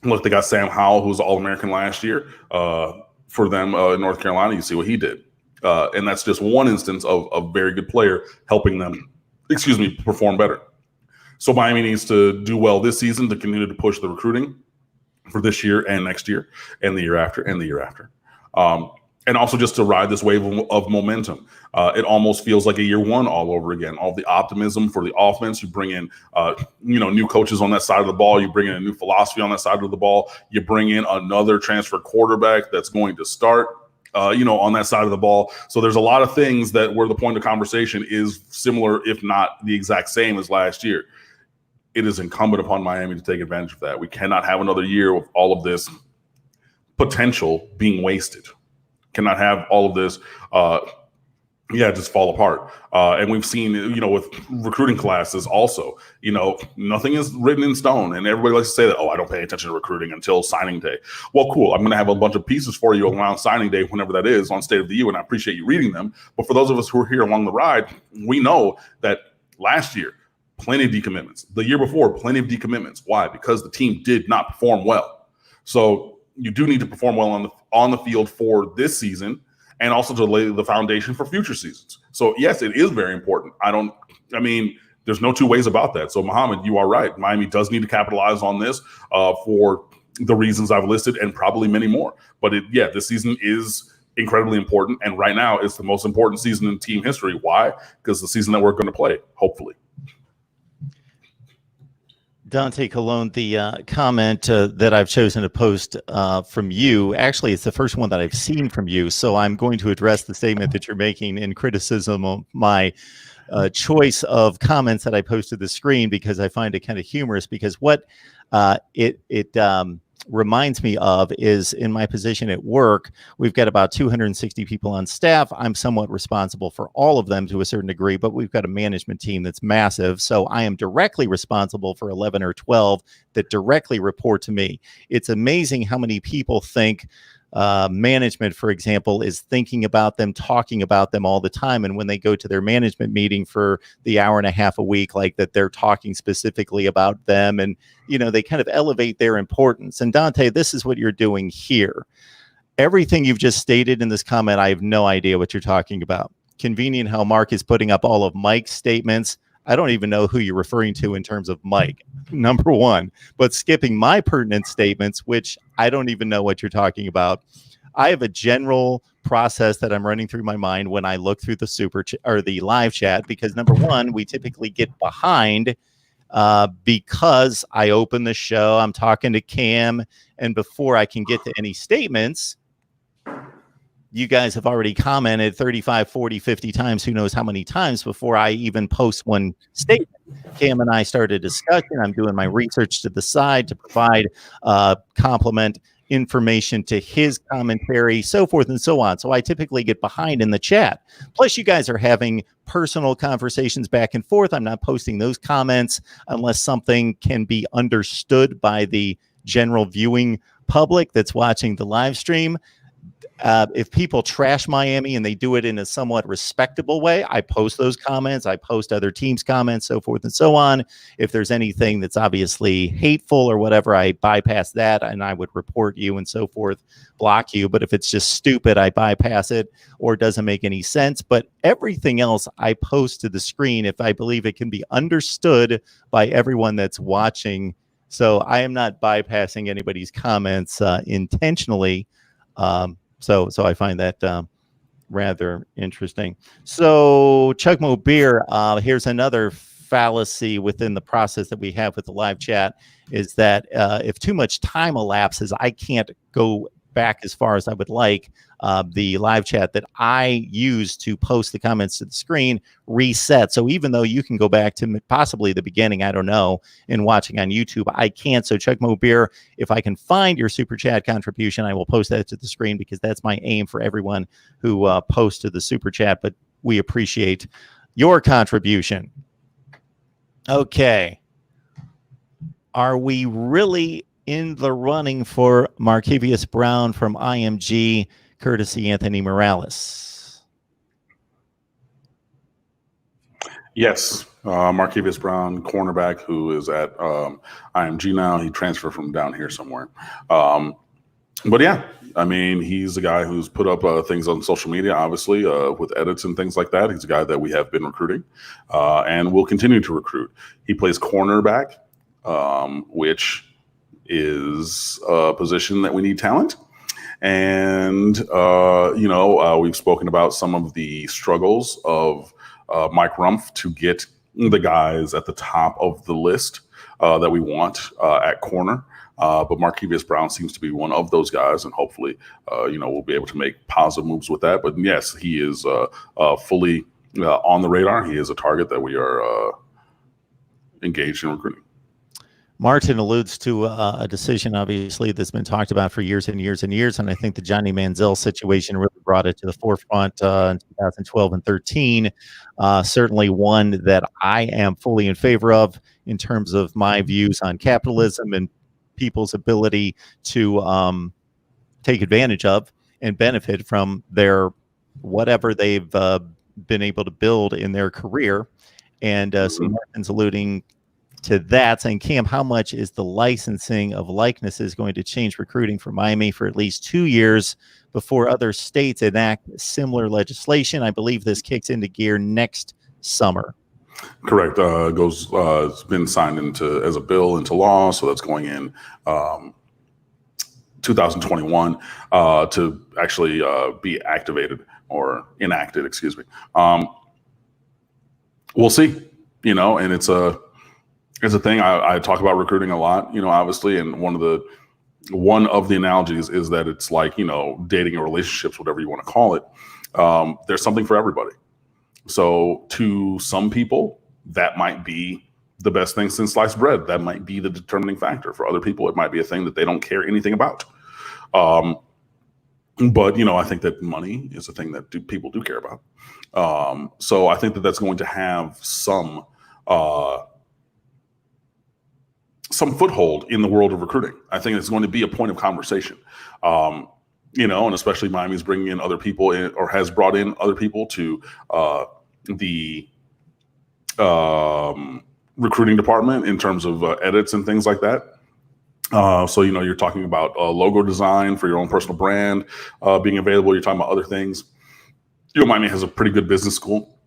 S2: Look, they got Sam Howell, who was All-American last year for them in North Carolina. You see what he did. And that's just one instance of a very good player helping them, perform better. So Miami needs to do well this season to continue to push the recruiting for this year and next year and the year after and the year after. And also just to ride this wave of momentum. It almost feels like a year one all over again. All the optimism for the offense. You bring in, new coaches on that side of the ball. You bring in a new philosophy on that side of the ball. You bring in another transfer quarterback that's going to start, on that side of the ball. So there's a lot of things that where the point of conversation is similar, if not the exact same as last year. It is incumbent upon Miami to take advantage of that. We cannot have another year with all of this potential being wasted. Cannot have all of this, just fall apart. And we've seen, with recruiting classes also, nothing is written in stone. And everybody likes to say that, I don't pay attention to recruiting until signing day. Well, cool. I'm going to have a bunch of pieces for you around signing day, whenever that is, on State of the U, and I appreciate you reading them. But for those of us who are here along the ride, we know that last year, plenty of decommitments. The year before, plenty of decommitments. Why? Because the team did not perform well. So you do need to perform well on the field for this season, and also to lay the foundation for future seasons. So yes, it is very important. There's no two ways about that. So Muhammad, you are right. Miami does need to capitalize on this for the reasons I've listed, and probably many more. But this season is incredibly important. And right now it's the most important season in team history. Why? Because the season that we're going to play, hopefully.
S1: Dante Colon, the comment that I've chosen to post from you, actually, it's the first one that I've seen from you. So I'm going to address the statement that you're making in criticism of my choice of comments that I posted to the screen, because I find it kind of humorous, because what it reminds me of is, in my position at work, we've got about 260 people on staff. I'm somewhat responsible for all of them to a certain degree, but we've got a management team that's massive. So I am directly responsible for 11 or 12 that directly report to me. It's amazing how many people think management, for example, is thinking about them, talking about them all the time. And when they go to their management meeting for the hour and a half a week, like that, they're talking specifically about them, and, they kind of elevate their importance. And Dante, this is what you're doing here. Everything you've just stated in this comment, I have no idea what you're talking about. Convenient how Mark is putting up all of Mike's statements. I don't even know who you're referring to in terms of Mike, number one, but skipping my pertinent statements, which I don't even know what you're talking about. I have a general process that I'm running through my mind when I look through the live chat, because number one, we typically get behind because I open the show, I'm talking to Cam, and before I can get to any statements, you guys have already commented 35, 40, 50 times, who knows how many times, before I even post one statement. Cam and I started a discussion. I'm doing my research to the side to provide complement information to his commentary, so forth and so on. So I typically get behind in the chat. Plus, you guys are having personal conversations back and forth. I'm not posting those comments unless something can be understood by the general viewing public that's watching the live stream. If people trash Miami and they do it in a somewhat respectable way, I post those comments. I post other teams' comments, so forth and so on. If there's anything that's obviously hateful or whatever, I bypass that and I would report you and so forth, block you. But if it's just stupid, I bypass it or doesn't make any sense. But everything else I post to the screen if I believe it can be understood by everyone that's watching. So I am not bypassing anybody's comments intentionally. So I find that rather interesting. So Chugmo Beer, here's another fallacy within the process that we have with the live chat is that if too much time elapses, I can't go back as far as I would like. The live chat that I use to post the comments to the screen reset. So even though you can go back to possibly the beginning, I don't know, in watching on YouTube, I can't. So Chugmo Beer, if I can find your super chat contribution, I will post that to the screen because that's my aim for everyone who posts to the super chat. But we appreciate your contribution. Okay. Are we really in the running for Markevius Brown from IMG, courtesy Anthony Morales?
S2: Yes, Markevius Brown, cornerback, who is at IMG now. He transferred from down here somewhere. But yeah, I mean, he's a guy who's put up things on social media, obviously, with edits and things like that. He's a guy that we have been recruiting and will continue to recruit. He plays cornerback, which is a position that we need talent. And, we've spoken about some of the struggles of Mike Rumpf to get the guys at the top of the list that we want at corner. But Markevius Brown seems to be one of those guys, and hopefully, we'll be able to make positive moves with that. But yes, he is fully on the radar. He is a target that we are engaged in recruiting.
S1: Martin alludes to a decision, obviously, that's been talked about for years and years and years. And I think the Johnny Manziel situation really brought it to the forefront in 2012 and 13. Certainly one that I am fully in favor of in terms of my views on capitalism and people's ability to take advantage of and benefit from their whatever they've been able to build in their career. And so Martin's alluding to that, saying, Cam, how much is the licensing of likenesses going to change recruiting for Miami for at least 2 years before other states enact similar legislation? I believe this kicks into gear next summer.
S2: Correct. It's been signed as a bill into law, so that's going in 2021 to actually be activated or enacted. Excuse me. We'll see. And it's a thing. I talk about recruiting a lot. Obviously, and one of the analogies is that it's like dating or relationships, whatever you want to call it. There's something for everybody. So to some people, that might be the best thing since sliced bread. That might be the determining factor. For other people, it might be a thing that they don't care anything about. But I think that money is a thing that people do care about. So I think that that's going to have some foothold in the world of recruiting. I think it's going to be a point of conversation. And especially Miami's bringing in other people or has brought in other people to the recruiting department in terms of edits and things like that. So, you're talking about logo design for your own personal brand being available. You're talking about other things. Miami has a pretty good business school.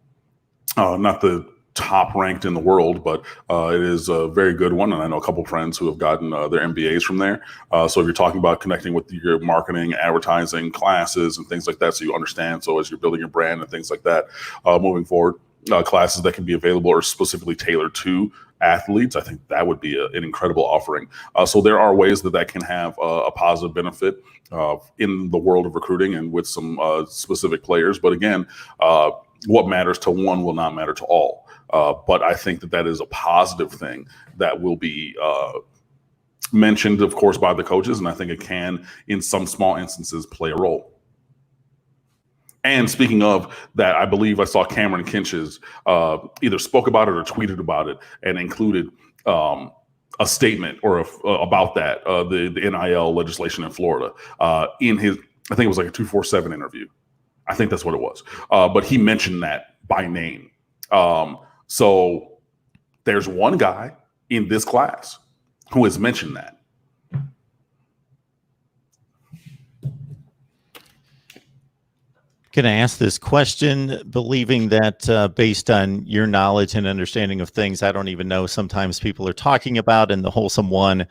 S2: Not the top ranked in the world, but it is a very good one. And I know a couple friends who have gotten their MBAs from there. So if you're talking about connecting with your marketing, advertising classes and things like that, so you understand. So as you're building your brand and things like that, moving forward, classes that can be available or specifically tailored to athletes, I think that would be an incredible offering. So there are ways that can have a positive benefit in the world of recruiting and with some specific players. But again, what matters to one will not matter to all. But I think that is a positive thing that will be mentioned, of course, by the coaches. And I think it can, in some small instances, play a role. And speaking of that, I believe I saw Cameron Kinch's either spoke about it or tweeted about it and included a statement or about that, the NIL legislation in Florida in I think it was like a 247 interview. I think that's what it was. But he mentioned that by name. So there's one guy in this class who has mentioned that.
S1: Going to ask this question, believing that based on your knowledge and understanding of things, I don't even know sometimes people are talking about, and the wholesome one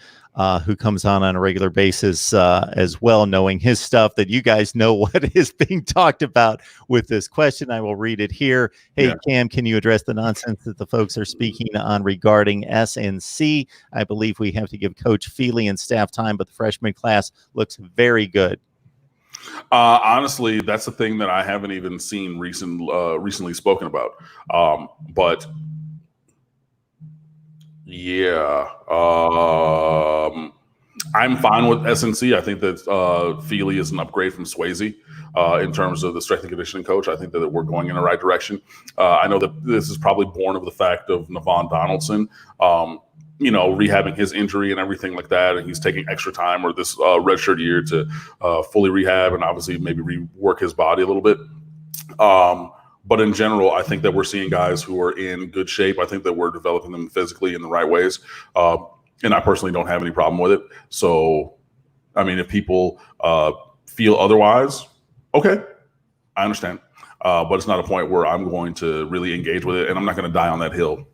S1: who comes on a regular basis as well, knowing his stuff, that you guys know what is being talked about with this question. I will read it here. Hey, yeah. Cam, can you address the nonsense that the folks are speaking on regarding SNC? I believe we have to give Coach Feely and staff time, but the freshman class looks very good.
S2: Honestly, that's the thing that I haven't even seen recently spoken about. But yeah, I'm fine with SNC. I think that Feely is an upgrade from Swayze in terms of the strength and conditioning coach. I think that we're going in the right direction. I know that this is probably born of the fact of Devon Donaldson, rehabbing his injury and everything like that. And he's taking extra time or this redshirt year to fully rehab and obviously maybe rework his body a little bit. But in general, I think that we're seeing guys who are in good shape. I think that we're developing them physically in the right ways. And I personally don't have any problem with it. So, I mean, if people feel otherwise, okay, I understand. But it's not a point where I'm going to really engage with it, and I'm not going to die on that hill.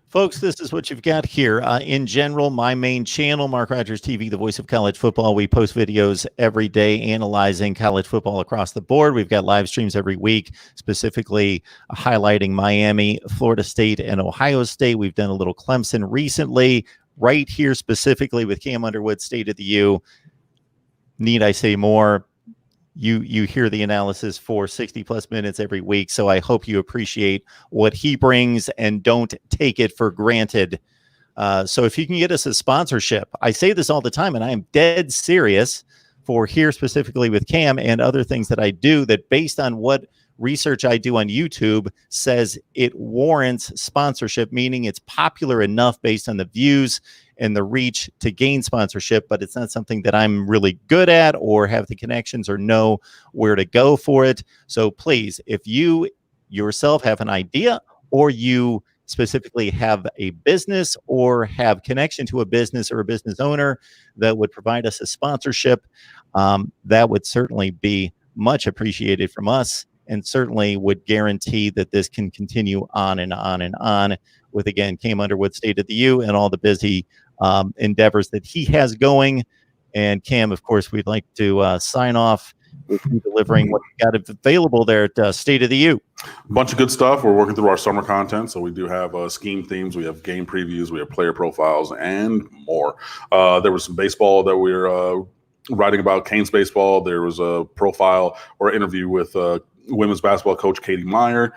S1: Folks, this is what you've got here. In general, my main channel, Mark Rogers TV, the voice of college football. We post videos every day analyzing college football across the board. We've got live streams every week, specifically highlighting Miami, Florida State, and Ohio State. We've done a little Clemson recently, right here specifically with Cam Underwood, State of the U. Need I say more? You hear the analysis for 60 plus minutes every week. So I hope you appreciate what he brings and don't take it for granted. So if you can get us a sponsorship, I say this all the time, and I am dead serious for here specifically with Cam and other things that I do, that based on what research I do on YouTube says it warrants sponsorship, meaning it's popular enough based on the views and the reach to gain sponsorship, but it's not something that I'm really good at or have the connections or know where to go for it. So please, if you yourself have an idea, or you specifically have a business or have connection to a business or a business owner that would provide us a sponsorship, that would certainly be much appreciated from us, and certainly would guarantee that this can continue on and on and on with, again, Cam Underwood, State of the U, and all the busy endeavors that he has going. And Cam, of course, we'd like to sign off with you delivering what you got available there at State of the U.
S2: A bunch of good stuff. We're working through our summer content. So we do have scheme themes. We have game previews. We have player profiles and more. There was some baseball that we're writing about, Canes baseball. There was a profile or interview with women's basketball coach Katie Meyer.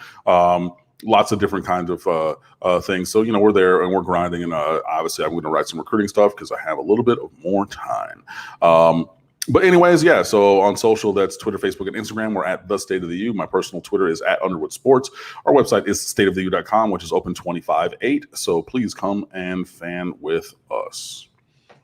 S2: Lots of different kinds of things. So, we're there and we're grinding. And obviously, I'm going to write some recruiting stuff because I have a little bit of more time. But anyways, yeah, so on social, that's Twitter, Facebook, and Instagram. We're at The State of the U. My personal Twitter is at Underwood Sports. Our website is stateoftheu.com, which is open 25/8. So please come and fan with us.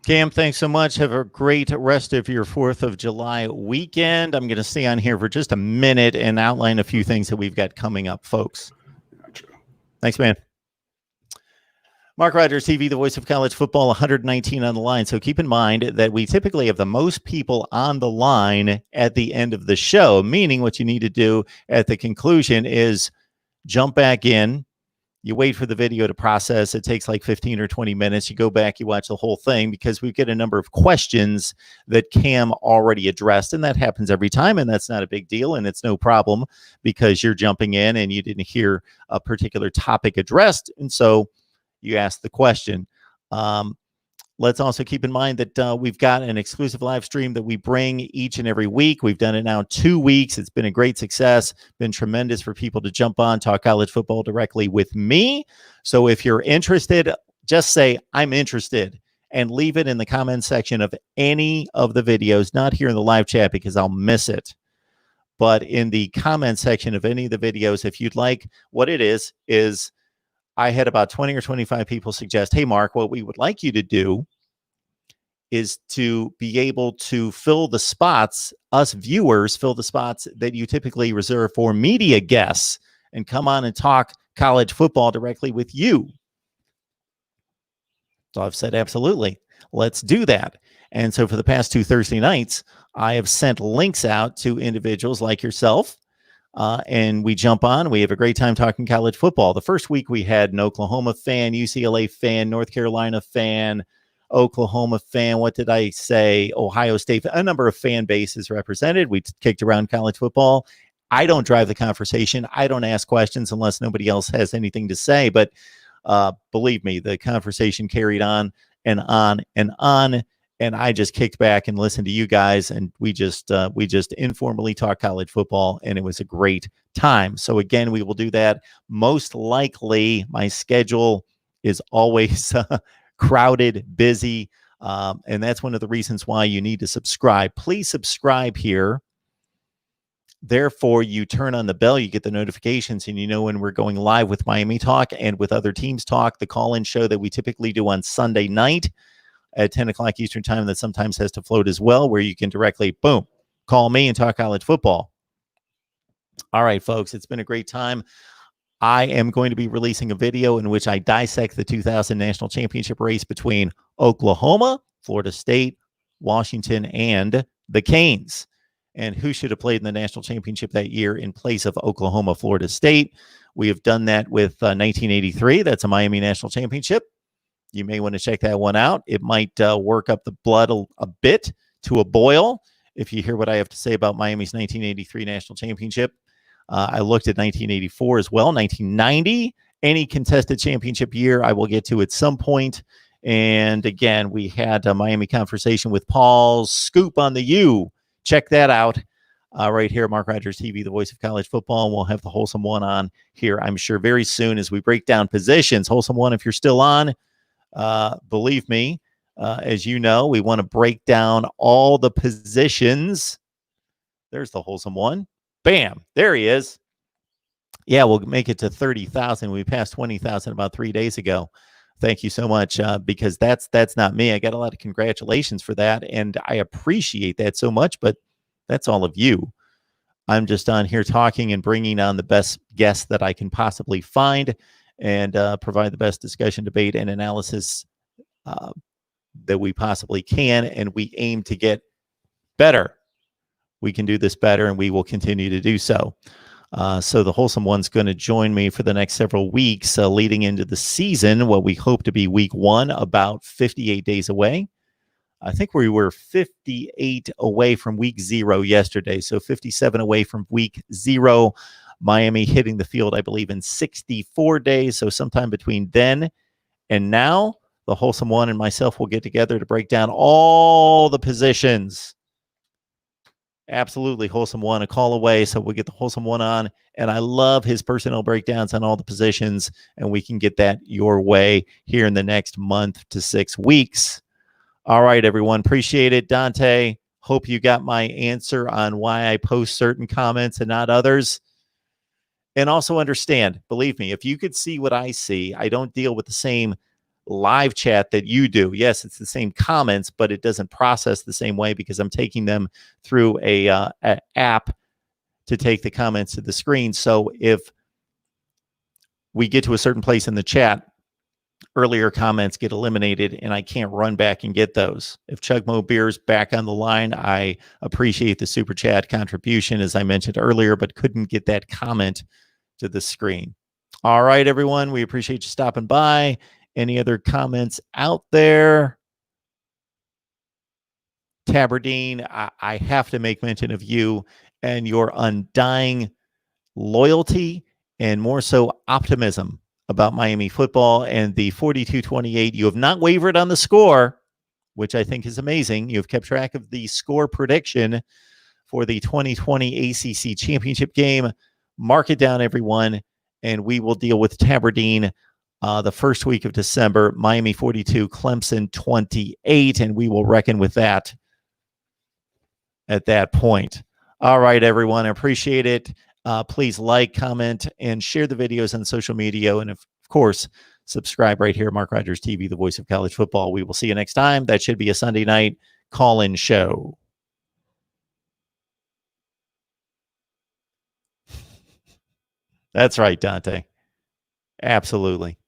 S1: Cam, thanks so much. Have a great rest of your 4th of July weekend. I'm going to stay on here for just a minute and outline a few things that we've got coming up, folks. Gotcha. Thanks, man. Mark Rogers TV, the voice of college football, 119 on the line. So keep in mind that we typically have the most people on the line at the end of the show, meaning what you need to do at the conclusion is jump back in. You wait for the video to process. It takes like 15 or 20 minutes. You go back, you watch the whole thing, because we get a number of questions that Cam already addressed, and that happens every time, and that's not a big deal, and it's no problem because you're jumping in and you didn't hear a particular topic addressed, and so you ask the question. Let's also keep in mind that we've got an exclusive live stream that we bring each and every week. We've done it now 2 weeks. It's been a great success, been tremendous for people to jump on, talk college football directly with me. So if you're interested, just say, I'm interested, and leave it in the comment section of any of the videos, not here in the live chat because I'll miss it, but in the comment section of any of the videos. If you'd like, what it is I had about 20 or 25 people suggest, hey, Mark, what we would like you to do is to be able to fill the spots, us viewers fill the spots that you typically reserve for media guests and come on and talk college football directly with you. So I've said, absolutely, let's do that. And so for the past 2 Thursday nights, I have sent links out to individuals like yourself, and we jump on. We have a great time talking college football. The first week we had an Oklahoma fan, UCLA fan, North Carolina fan, Oklahoma fan. What did I say? Ohio State. A number of fan bases represented. We kicked around college football. I don't drive the conversation. I don't ask questions unless nobody else has anything to say. But believe me, the conversation carried on and on and on. And I just kicked back and listened to you guys, and we just informally talked college football, and it was a great time. So again, we will do that. Most likely, my schedule is always crowded, busy, and that's one of the reasons why you need to subscribe. Please subscribe here. Therefore, you turn on the bell, you get the notifications, and you know when we're going live with Miami Talk and with other teams talk, the call-in show that we typically do on Sunday night at 10 o'clock Eastern time that sometimes has to float as well, where you can directly, boom, call me and talk college football. All right, folks, it's been a great time. I am going to be releasing a video in which I dissect the 2000 national championship race between Oklahoma, Florida State, Washington, and the Canes, and who should have played in the national championship that year in place of Oklahoma, Florida State. We have done that with 1983. That's a Miami national championship. You may want to check that one out. It might work up the blood a bit to a boil if you hear what I have to say about Miami's 1983 national championship. I looked at 1984 as well, 1990, any contested championship year I will get to at some point. And again, we had a Miami conversation with Paul Scoop on the U. Check that out right here, Mark Rogers TV, the voice of college football. And we'll have the Wholesome One on here, I'm sure, very soon as we break down positions. Wholesome One, if you're still on, believe me, as you know, we want to break down all the positions. There's the Wholesome One. Bam, there he is. Yeah, we'll make it to 30,000. We passed 20,000 about 3 days ago. Thank you so much, because that's not me. I got a lot of congratulations for that, and I appreciate that so much, but that's all of you. I'm just on here talking and bringing on the best guests that I can possibly find and provide the best discussion, debate, and analysis that we possibly can, and we aim to get better. We can do this better, and we will continue to do so. So the Wholesome One's going to join me for the next several weeks leading into the season, what we hope to be week 1, about 58 days away. I think we were 58 away from week 0 yesterday, so 57 away from week 0. Miami hitting the field, I believe, in 64 days, so sometime between then and now, the Wholesome One and myself will get together to break down all the positions. Absolutely, Wholesome One, a call away, so we'll get the Wholesome One on, and I love his personnel breakdowns on all the positions, and we can get that your way here in the next month to 6 weeks. All right, everyone, appreciate it. Dante, hope you got my answer on why I post certain comments and not others. And also understand, believe me, if you could see what I see, I don't deal with the same live chat that you do. Yes, it's the same comments, but it doesn't process the same way because I'm taking them through a app to take the comments to the screen. So if we get to a certain place in the chat, earlier comments get eliminated and I can't run back and get those. If Chugmo Beer's back on the line, I appreciate the super chat contribution, as I mentioned earlier, but couldn't get that comment to the screen. All right, everyone, we appreciate you stopping by. Any other comments out there? Tabardine, I have to make mention of you and your undying loyalty and more so optimism about Miami football and the 42-28. You have not wavered on the score, which I think is amazing. You have kept track of the score prediction for the 2020 ACC championship game. Mark it down, everyone, and we will deal with Tabardine the first week of December. Miami 42, Clemson 28, and we will reckon with that at that point. All right, everyone, I appreciate it. Please like, comment, and share the videos on social media. And of course, subscribe right here, Mark Rogers TV, the voice of college football. We will see you next time. That should be a Sunday night call-in show. That's right, Dante. Absolutely.